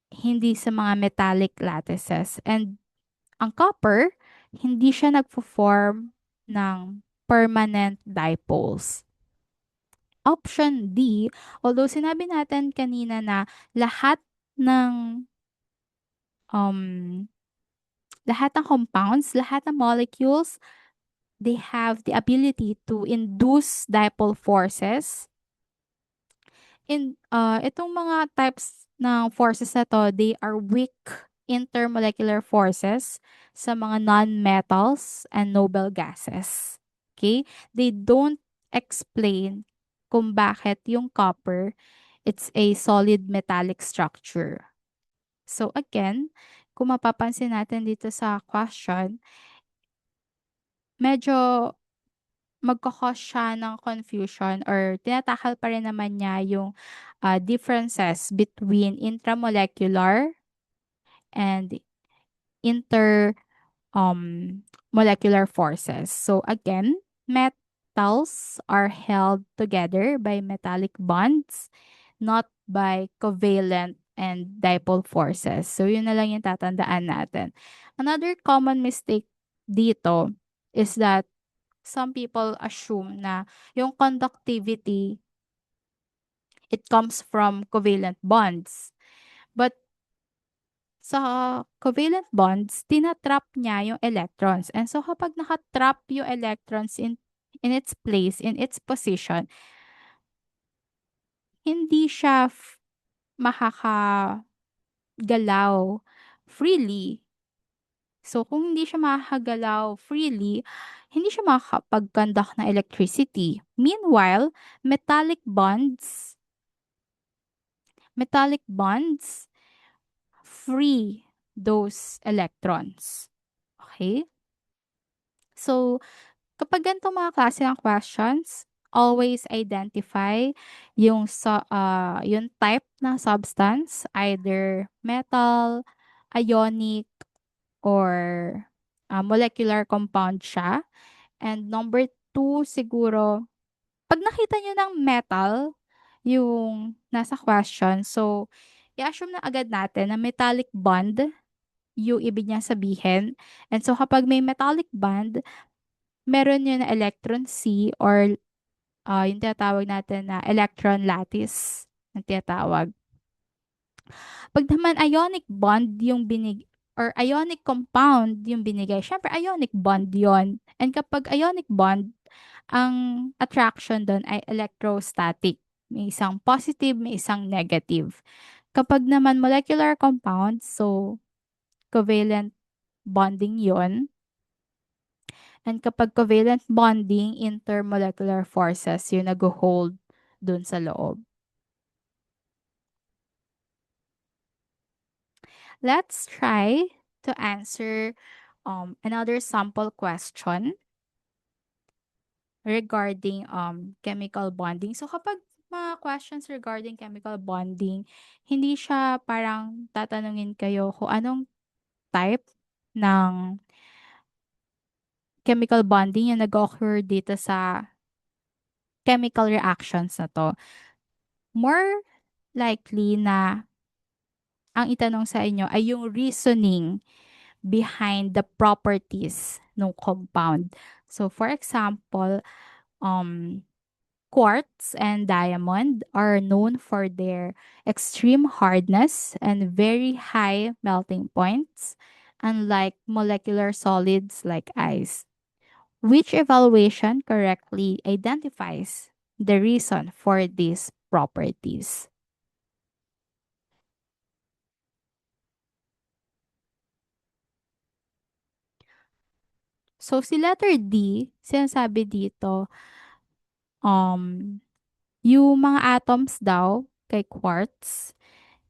hindi sa mga metallic lattices. And ang copper, hindi siya nagpo-form ng permanent dipoles. Option D, although sinabi natin kanina na lahat ng um lahat ng compounds, lahat ng molecules, they have the ability to induce dipole forces. Itong mga types ng forces na to, they are weak intermolecular forces sa mga non-metals and noble gases. Okay? They don't explain kung bakit yung copper, it's a solid metallic structure. So again, kung mapapansin natin dito sa question, medyo magkakos siya ng confusion or tinatakal pa rin naman niya yung differences between intramolecular and inter molecular forces. So again, metals are held together by metallic bonds, not by covalent and dipole forces. So yun na lang yung tatandaan natin. Another common mistake dito is that some people assume na yung conductivity, it comes from covalent bonds. But sa covalent bonds, tinatrap niya yung electrons. And so kapag nakatrap yung electrons in its place, in its position, hindi siya makakagalaw freely. So kung hindi siya makakagalaw freely, hindi siya makakapag-conduct ng electricity. Meanwhile, metallic bonds free those electrons. Okay? So, kapag ganito mga klase ng questions, always identify yung type ng substance, either metal, ionic, or molecular compound siya. And number two, siguro, pag nakita nyo ng metal, yung nasa question, so, i-assume na agad natin na metallic bond yung ibig niya sabihin. And so, kapag may metallic bond, meron yun na electron C or yung tinatawag natin na electron lattice ang tinatawag. Pag naman ionic bond yung or ionic compound yung binigay, syempre ionic bond yon. And kapag ionic bond, ang attraction doon ay electrostatic. May isang positive, may isang negative. Kapag naman molecular compound, so covalent bonding yon. And kapag covalent bonding, intermolecular forces yung nag-hold dun sa loob. Let's try to answer another sample question regarding chemical bonding. So kapag mga questions regarding chemical bonding, hindi siya parang tatanungin kayo kung anong type ng chemical bonding yung nag-occur dito sa chemical reactions na to. More likely na ang itanong sa inyo ay yung reasoning behind the properties ng compound. So, for example, um, quartz and diamond are known for their extreme hardness and very high melting points, unlike molecular solids like ice. Which evaluation correctly identifies the reason for these properties? So, si letter D, sinasabi dito, um, yung mga atoms daw kay quartz,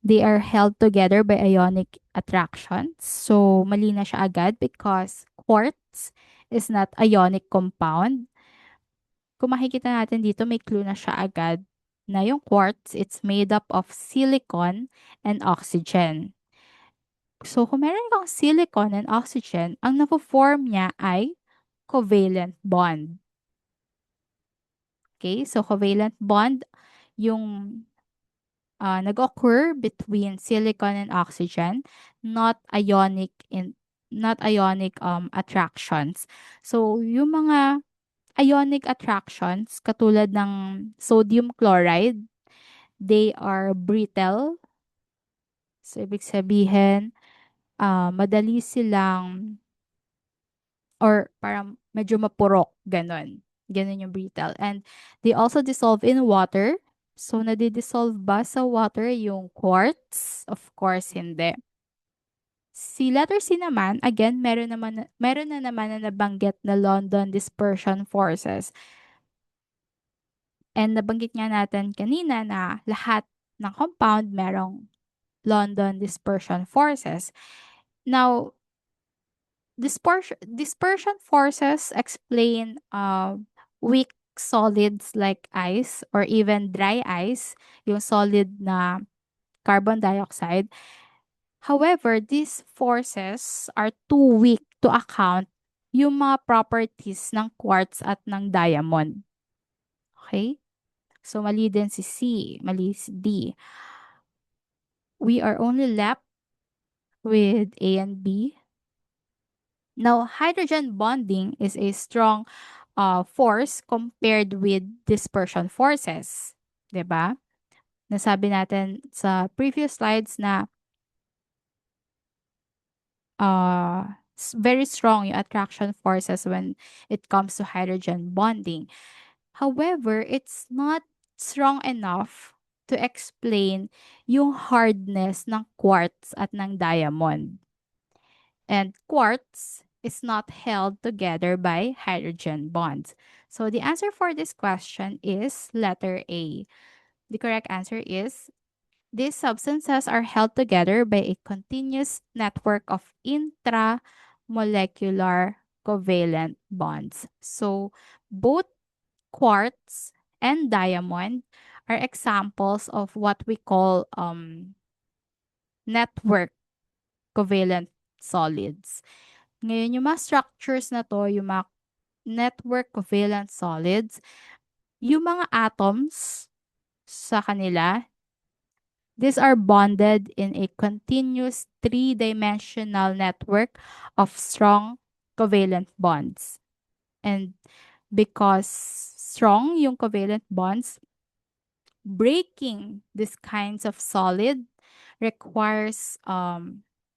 they are held together by ionic attractions. So, mali na siya agad because quartz is not ionic compound. Kung makikita natin dito, may clue na siya agad na yung quartz, it's made up of silicon and oxygen. So, kung meron kang silicon and oxygen, ang napo-form niya ay covalent bond. Okay? So, covalent bond, yung nag-occur between silicon and oxygen, not ionic attractions. So, yung mga ionic attractions, katulad ng sodium chloride, they are brittle. So, ibig sabihin, madali silang or parang medyo mapurok, ganon. Ganon yung brittle. And they also dissolve in water. So, nadi-dissolve ba sa water yung quartz? Of course, hindi. Si letter C naman, again, meron na naman na nabanggit na London dispersion forces. And nabanggit nga natin kanina na lahat ng compound merong London dispersion forces. Now, dispersion forces explain weak solids like ice or even dry ice, yung solid na carbon dioxide. However, these forces are too weak to account yung mga properties ng quartz at ng diamond. Okay? So, mali din si C, mali si D. We are only left with A and B. Now, hydrogen bonding is a strong force compared with dispersion forces. 'Di ba? Nasabi natin sa previous slides na very strong yung attraction forces when it comes to hydrogen bonding. However, it's not strong enough to explain yung hardness ng quartz at ng diamond. And quartz is not held together by hydrogen bonds. So the answer for this question is letter A. The correct answer is these substances are held together by a continuous network of intramolecular covalent bonds. So both quartz and diamond are examples of what we call network covalent solids. Ngayon, yung mga structures na to, yung mga network covalent solids, yung mga atoms sa kanila, these are bonded in a continuous three-dimensional network of strong covalent bonds. And because strong yung covalent bonds, breaking these kinds of solid requires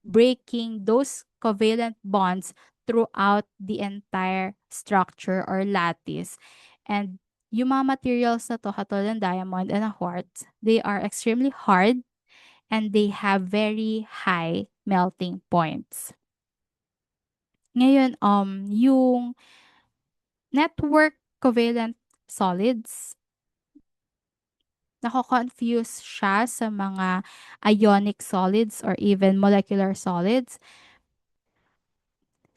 breaking those covalent bonds throughout the entire structure or lattice. And yung mga materials na to, katulad ng diamond and a quartz, they are extremely hard and they have very high melting points. Ngayon, yung network covalent solids, nako-confuse siya sa mga ionic solids or even molecular solids.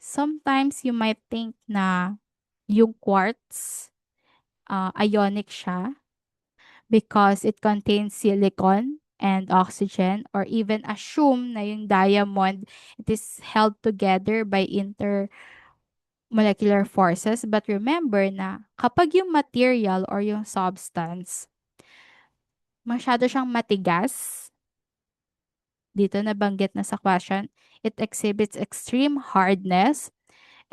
Sometimes you might think na yung quartz, ionic siya because it contains silicon and oxygen, or even assume na yung diamond, it is held together by intermolecular forces. But remember na kapag yung material or yung substance masyado siyang matigas, dito nabanggit na sa question, it exhibits extreme hardness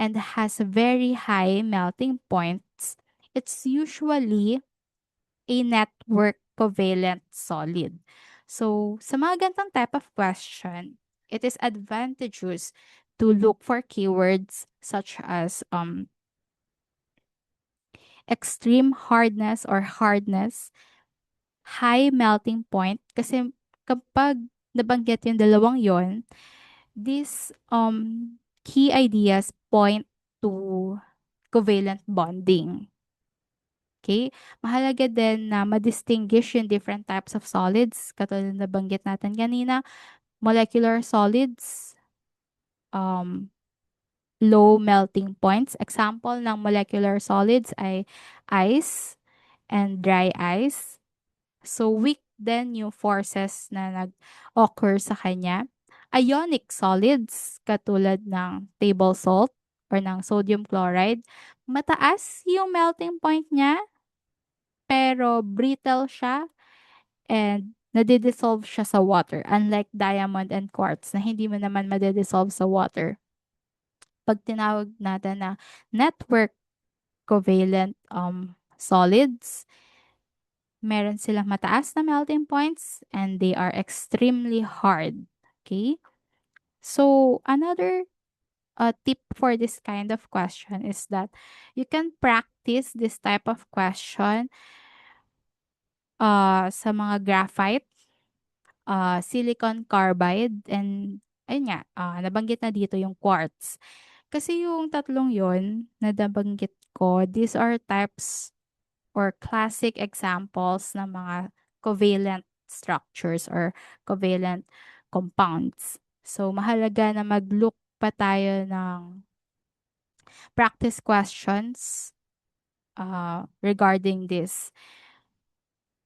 and has very high melting points. It's usually a network covalent solid. So, sa mga gantong type of question, it is advantageous to look for keywords such as extreme hardness or hardness, high melting point, kasi kapag nabanggit yung dalawang yon, these key ideas point to covalent bonding. Okay? Mahalaga din na ma-distinguish yung different types of solids. Katulad na nabanggit natin kanina, molecular solids, um, low melting points. Example ng molecular solids ay ice and dry ice. So, weak din yung forces na nag-occur sa kanya. Ionic solids, katulad ng table salt or ng sodium chloride, mataas yung melting point niya, pero brittle siya and nadidissolve siya sa water. Unlike diamond and quartz na hindi mo naman madidissolve sa water. Pag tinawag natin na network covalent solids, meron silang mataas na melting points and they are extremely hard. Okay? So, another tip for this kind of question is that you can practice this type of question sa mga graphite, silicon carbide, and ayun nga, nabanggit na dito yung quartz. Kasi yung tatlong yon na nabanggit ko, these are types or classic examples ng mga covalent structures or covalent compounds. So, mahalaga na mag-look pa tayo ng practice questions regarding this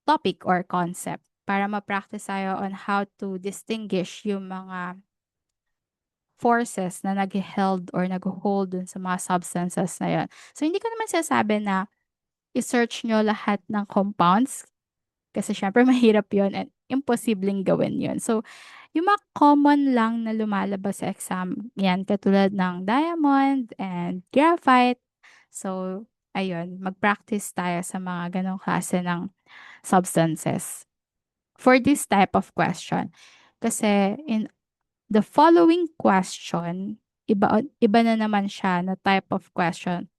topic or concept para ma-practice tayo on how to distinguish yung mga forces na nag-held or nag-hold dun sa mga substances na yun. So, hindi ko naman sinasabi na i-search nyo lahat ng compounds kasi syempre mahirap yun and imposibleng gawin yun. So, yung mga common lang na lumalabas sa exam, yan, katulad ng diamond and graphite. So, ayun, mag-practice tayo sa mga ganong klase ng substances for this type of question. Kasi in the following question, iba na naman siya na type of question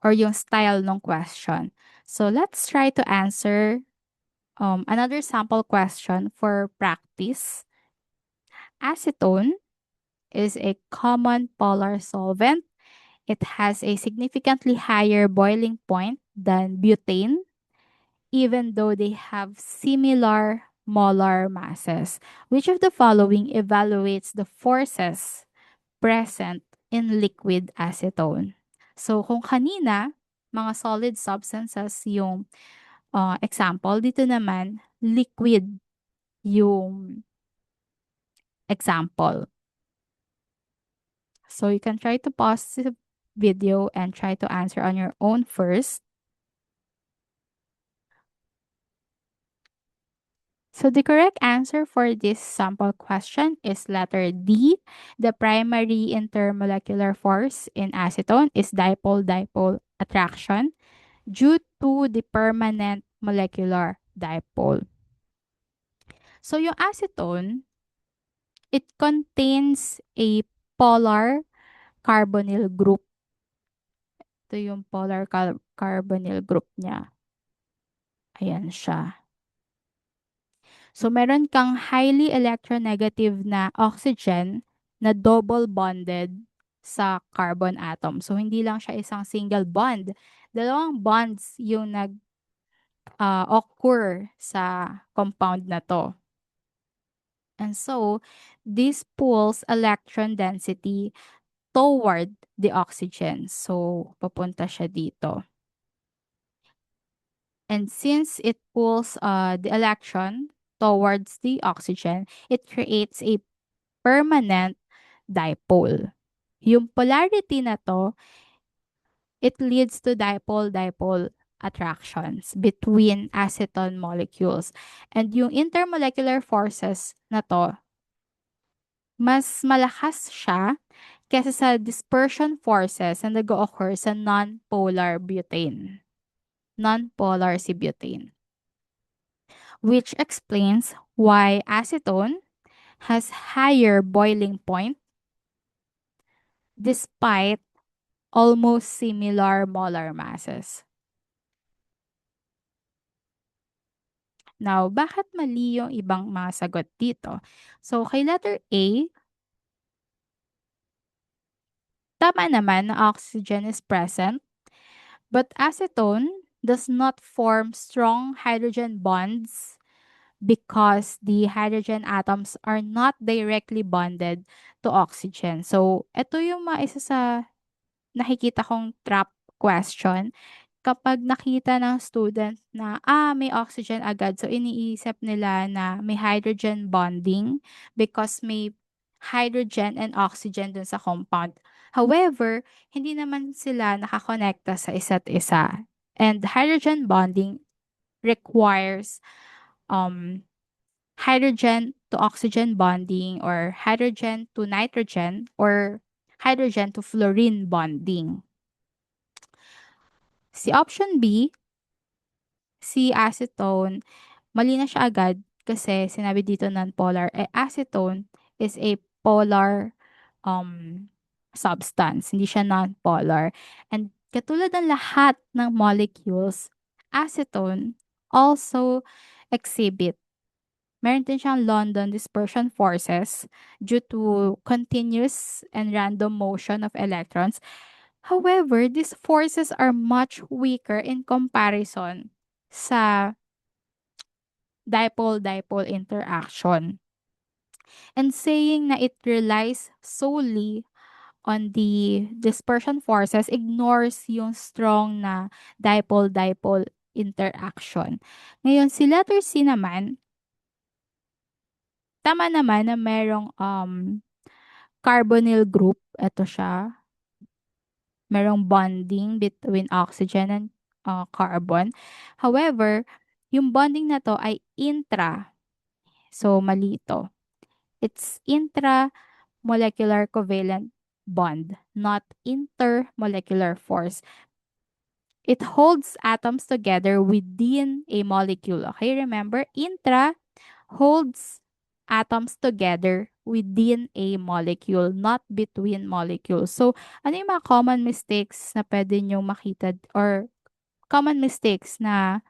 or yung style ng question. So let's try to answer another sample question for practice. Acetone is a common polar solvent. It has a significantly higher boiling point than butane, even though they have similar molar masses. Which of the following evaluates the forces present in liquid acetone? So, kung kanina, mga solid substances yung example. Dito naman, liquid yung example. So you can try to pause the video and try to answer on your own first. So the correct answer for this sample question is letter D. The primary intermolecular force in acetone is dipole-dipole attraction due to the permanent molecular dipole. So yung acetone, it contains a polar carbonyl group. Ito yung polar carbonyl group niya. Ayan siya. So, meron kang highly electronegative na oxygen na double bonded sa carbon atom. So, hindi lang siya isang single bond. Dalawang bonds yung occur sa compound na to. And so, this pulls electron density toward the oxygen. So, papunta siya dito. And since it pulls the electron towards the oxygen, it creates a permanent dipole. Yung polarity na to, it leads to dipole-dipole attractions between acetone molecules. And yung intermolecular forces na to, mas malakas siya kesa sa dispersion forces na nag-occur sa non-polar butane. Non-polar si butane. Which explains why acetone has higher boiling point despite almost similar molar masses. Now, bakit mali yung ibang mga sagot dito? So, kay letter A, tama naman na oxygen is present, but acetone does not form strong hydrogen bonds because the hydrogen atoms are not directly bonded to oxygen. So, ito yung mga isa sa nakikita kong trap question kapag nakita ng student na, may oxygen agad, so iniisip nila na may hydrogen bonding because may hydrogen and oxygen dun sa compound. However, hindi naman sila nakakonekta sa isa't isa. And hydrogen bonding requires um, hydrogen to oxygen bonding or hydrogen to nitrogen or hydrogen to fluorine bonding. Si option B, si acetone, mali na siya agad kasi sinabi dito non-polar. Acetone is a polar um, substance. Hindi siya non-polar. And katulad ng lahat ng molecules, acetone also exhibit. Meron din siyang London dispersion forces due to continuous and random motion of electrons. However, these forces are much weaker in comparison sa dipole-dipole interaction. And saying na it relies solely on the dispersion forces ignores yung strong na dipole-dipole interaction. Ngayon, si letter C naman, tama naman na merong carbonyl group. Ito siya. Merong bonding between oxygen and carbon. However, yung bonding na to ay intra. So, mali ito. It's intramolecular covalent bond, not intermolecular force. It holds atoms together within a molecule. Okay, remember, intra holds atoms together within a molecule, not between molecules. So, ano yung mga common mistakes na pwede nyo makita or common mistakes na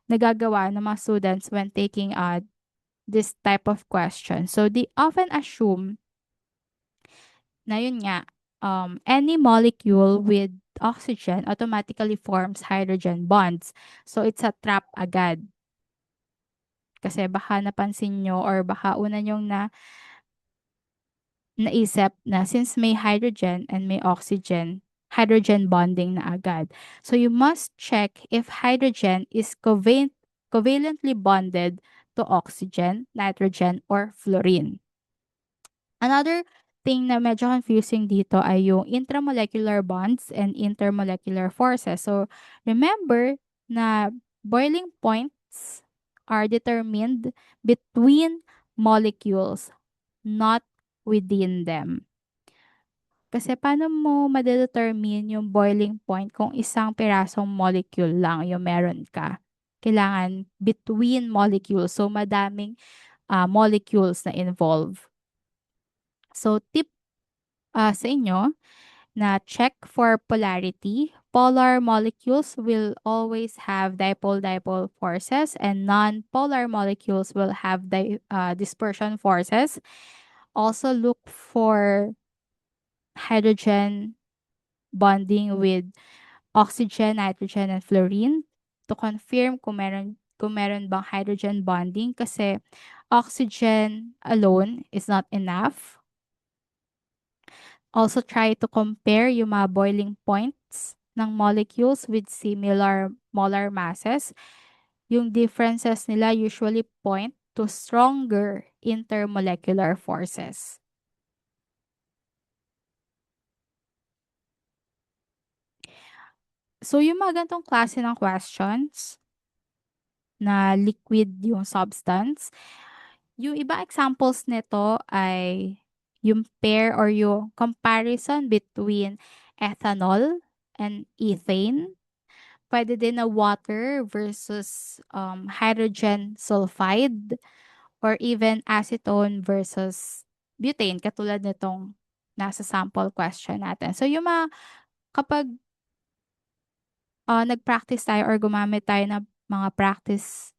nagagawa ng mga students when taking this type of question? So, they often assume na yun nga, any molecule with oxygen automatically forms hydrogen bonds. So, it's a trap agad. Kasi baka napansin nyo or baka una nyong naisip na since may hydrogen and may oxygen, hydrogen bonding na agad. So you must check if hydrogen is covalently bonded to oxygen, nitrogen, or fluorine. Another thing na medyo confusing dito ay yung intramolecular bonds and intermolecular forces. So remember na boiling points are determined between molecules, not within them. Kasi paano mo madedetermine yung boiling point kung isang pirasong molecule lang yung meron ka? Kailangan between molecules. So, madaming molecules na involve. So, tip sa inyo na check for polarity. Polar molecules will always have dipole-dipole forces and non-polar molecules will have dispersion forces. Also, look for hydrogen bonding with oxygen, nitrogen, and fluorine to confirm kung meron bang hydrogen bonding kasi oxygen alone is not enough. Also try to compare yung mga boiling points ng molecules with similar molar masses. Yung differences nila usually point to stronger intermolecular forces. So yung mga ganitong klase ng questions na liquid yung substance. Yung iba examples nito ay yung pair or yung comparison between ethanol and ethane. Pwede din na water versus hydrogen sulfide or even acetone versus butane katulad nitong nasa sample question natin. So yung kapag nag-practice tayo or gumamit tayo ng mga practice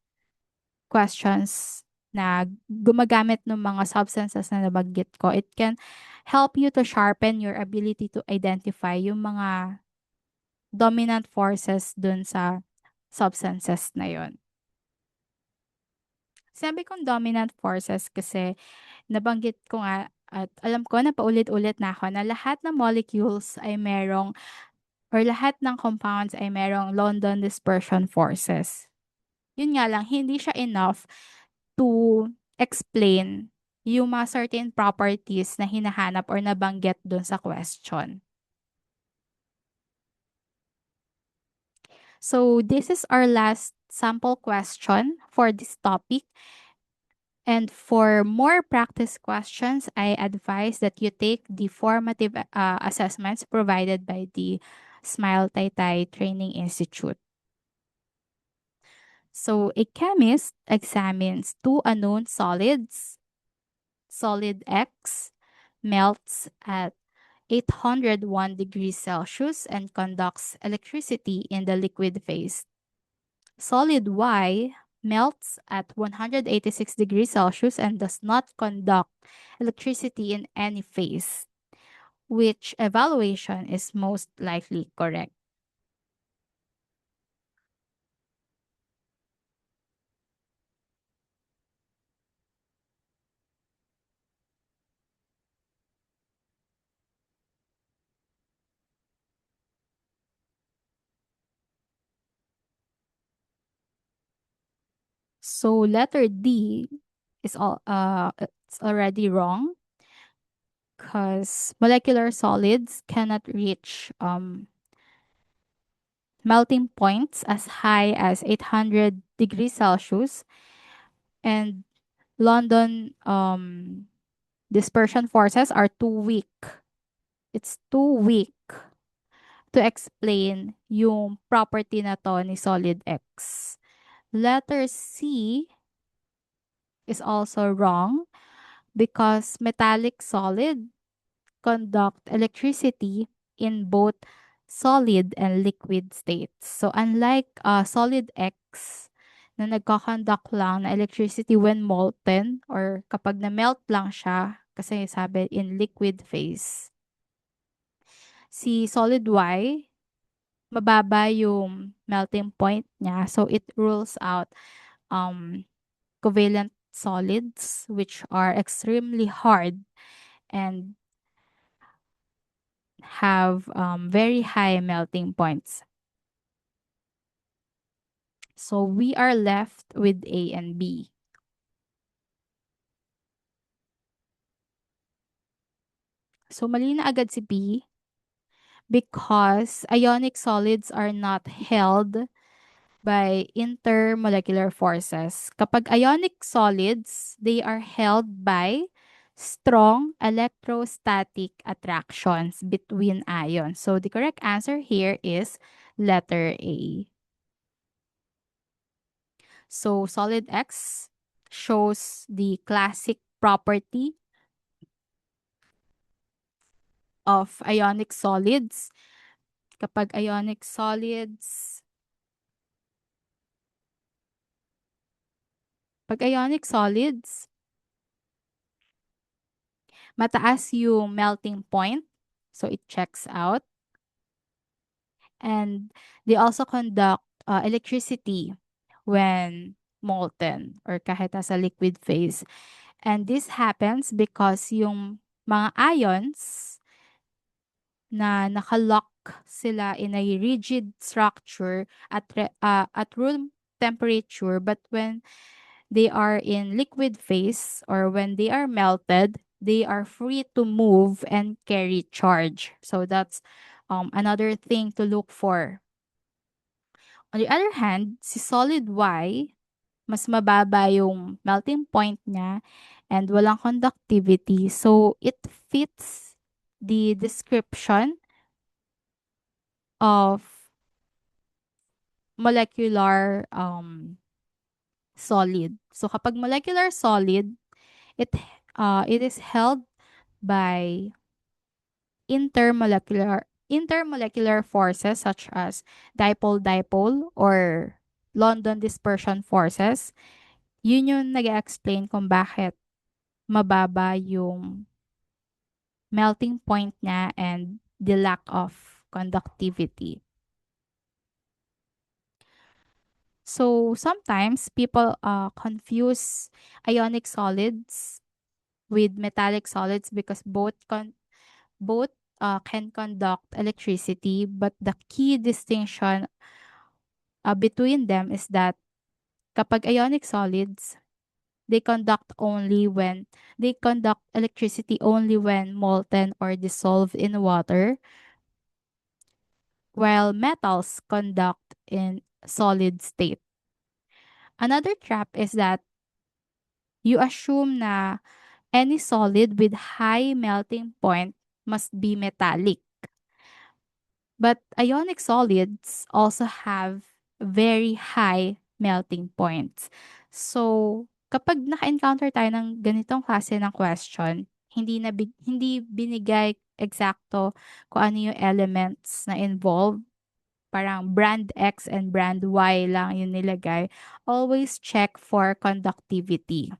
questions na gumagamit ng mga substances na nabanggit ko, it can help you to sharpen your ability to identify yung mga dominant forces dun sa substances na yon. Sabi kong dominant forces kasi nabanggit ko nga at alam ko na paulit-ulit na ako na lahat ng molecules ay merong or lahat ng compounds ay merong London dispersion forces. Yun nga lang, hindi siya enough to explain yung mga certain properties na hinahanap or nabanggit dun sa question. So this is our last sample question for this topic. And for more practice questions, I advise that you take the formative assessments provided by the Smile Taytay Training Institute. So a chemist examines two unknown solids. Solid X melts at 801 degrees Celsius and conducts electricity in the liquid phase. Solid Y melts at 186 degrees Celsius and does not conduct electricity in any phase. Which evaluation is most likely correct? So letter D is it's already wrong because molecular solids cannot reach melting points as high as 800 degrees Celsius, and London dispersion forces are too weak. It's too weak to explain yung property na to ni solid X. Letter C is also wrong because metallic solid conduct electricity in both solid and liquid states. So unlike solid X na nagko-conduct lang na electricity when molten or kapag na-melt lang siya kasi sabi in liquid phase. Si solid Y, mababa yung melting point niya. So it rules out um, covalent solids which are extremely hard and have very high melting points. So we are left with A and B. So mali na agad si B because ionic solids are not held by intermolecular forces. Kapag ionic solids, they are held by strong electrostatic attractions between ions. So the correct answer here is letter A. So solid X shows the classic property of ionic solids. Kapag ionic solids, pag ionic solids, mataas yung melting point. So it checks out. And they also conduct electricity when molten or kahit nasa liquid phase. And this happens because yung mga ions na nakalock sila in a rigid structure at room temperature, but when they are in liquid phase or when they are melted, they are free to move and carry charge. So that's another thing to look for. On the other hand, si solid Y, mas mababa yung melting point niya and walang conductivity. So it fits the description of molecular solid. So kapag molecular solid, it it is held by intermolecular forces such as dipole-dipole or London dispersion forces. Yun yung nag-explain kung bakit mababa yung melting point niya and the lack of conductivity. So sometimes people confuse ionic solids with metallic solids because both can conduct electricity, but the key distinction between them is that kapag ionic solids, they conduct electricity only when molten or dissolved in water, while metals conduct in solid state. Another trap is that you assume na any solid with high melting point must be metallic. But ionic solids also have very high melting points. So, kapag naka-encounter tayo ng ganitong klase ng question, hindi binigay eksakto kung ano yung elements na involved, parang brand X and brand Y lang yung nilagay, always check for conductivity.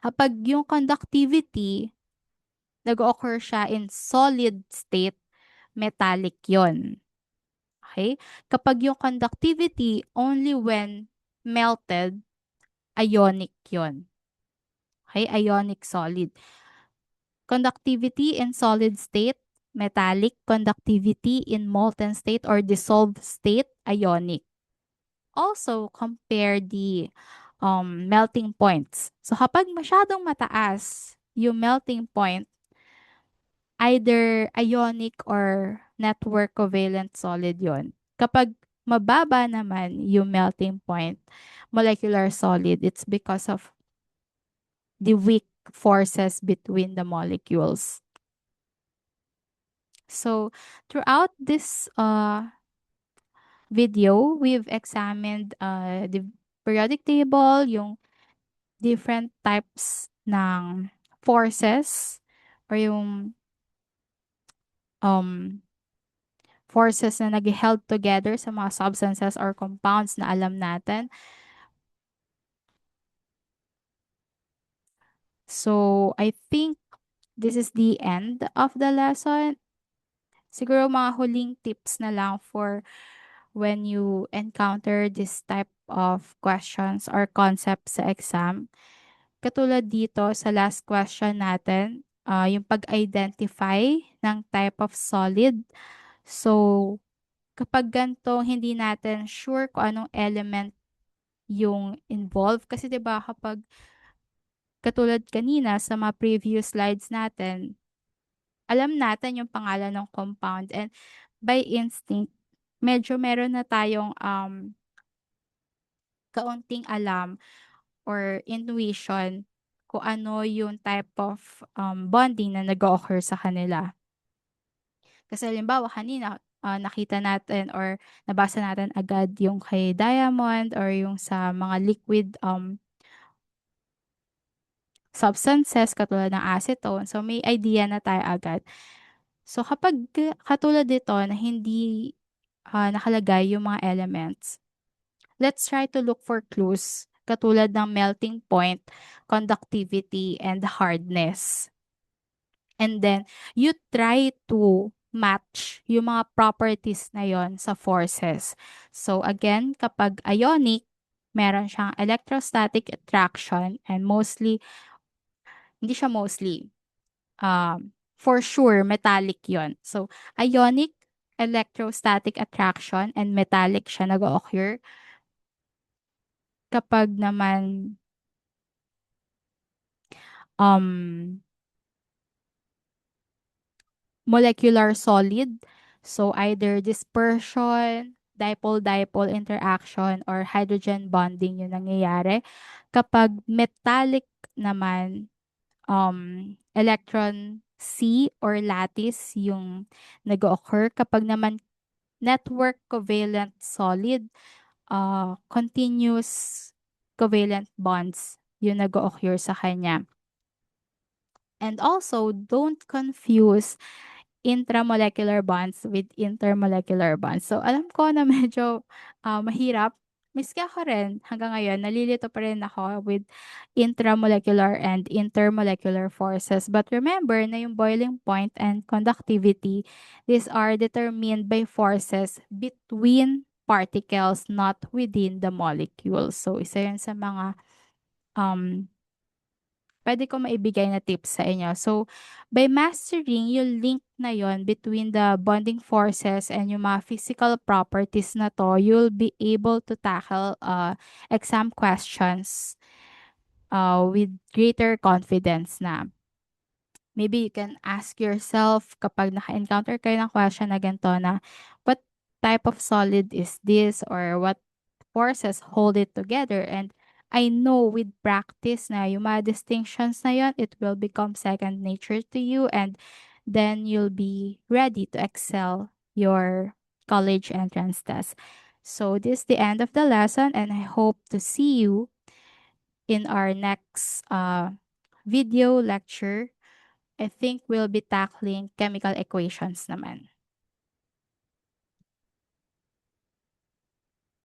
Kapag yung conductivity, nag-occur siya in solid state, metallic yon. Okay? Kapag yung conductivity only when melted, ionic yon. Okay? Ionic solid. Conductivity in solid state, metallic. Conductivity in molten state or dissolved state, ionic. Also, compare the melting points. So, kapag masyadong mataas yung melting point, either ionic or network covalent solid yon. Kapag mababa naman yung melting point, molecular solid, it's because of the weak forces between the molecules. So, throughout this video, we've examined the periodic table, yung different types ng forces or yung um, forces na nag-held together sa mga substances or compounds na alam natin. So, I think this is the end of the lesson. Siguro mga huling tips na lang for when you encounter this type of questions or concepts sa exam. Katulad dito sa last question natin, yung pag-identify ng type of solid. So, kapag ganito, hindi natin sure kung anong element yung involved. Kasi 'di ba kapag katulad kanina sa mga previous slides natin, alam natin yung pangalan ng compound and by instinct, medyo meron na tayong kaunting alam or intuition kung ano yung type of bonding na nag-occur sa kanila. Kasi halimbawa kanina, nakita natin or nabasa natin agad yung kay diamond or yung sa mga liquid substances katulad ng acetone. So may idea na tayo agad. So kapag katulad dito na hindi nakalagay yung mga elements, let's try to look for clues katulad ng melting point, conductivity, and hardness. And then, you try to match yung mga properties na yon sa forces. So again, kapag ionic, meron siyang electrostatic attraction and mostly, hindi siya mostly, for sure, metallic yon. So, ionic, electrostatic attraction, and metallic siya nag-occur. Kapag naman, um, molecular solid. So either dispersion, dipole-dipole interaction, or hydrogen bonding yung nangyayari. Kapag metallic naman, electron C or lattice yung nag-occur. Kapag naman network covalent solid, continuous covalent bonds yung nag-occur sa kanya. And also, don't confuse intramolecular bonds with intermolecular bonds. So, alam ko na medyo mahirap. Miski ako rin, hanggang ngayon, nalilito pa rin ako with intramolecular and intermolecular forces. But remember na yung boiling point and conductivity, these are determined by forces between particles, not within the molecule. So, isa yun sa mga um, pwede ko maibigay na tips sa inyo. So, by mastering yung link na yon between the bonding forces and yung mga physical properties na to, you'll be able to tackle exam questions with greater confidence na. Maybe you can ask yourself kapag naka-encounter kayo ng question na ganito na, what type of solid is this or what forces hold it together? And I know with practice na yung mga distinctions na yun, it will become second nature to you and then you'll be ready to excel your college entrance test. So this is the end of the lesson and I hope to see you in our next video lecture. I think we'll be tackling chemical equations naman.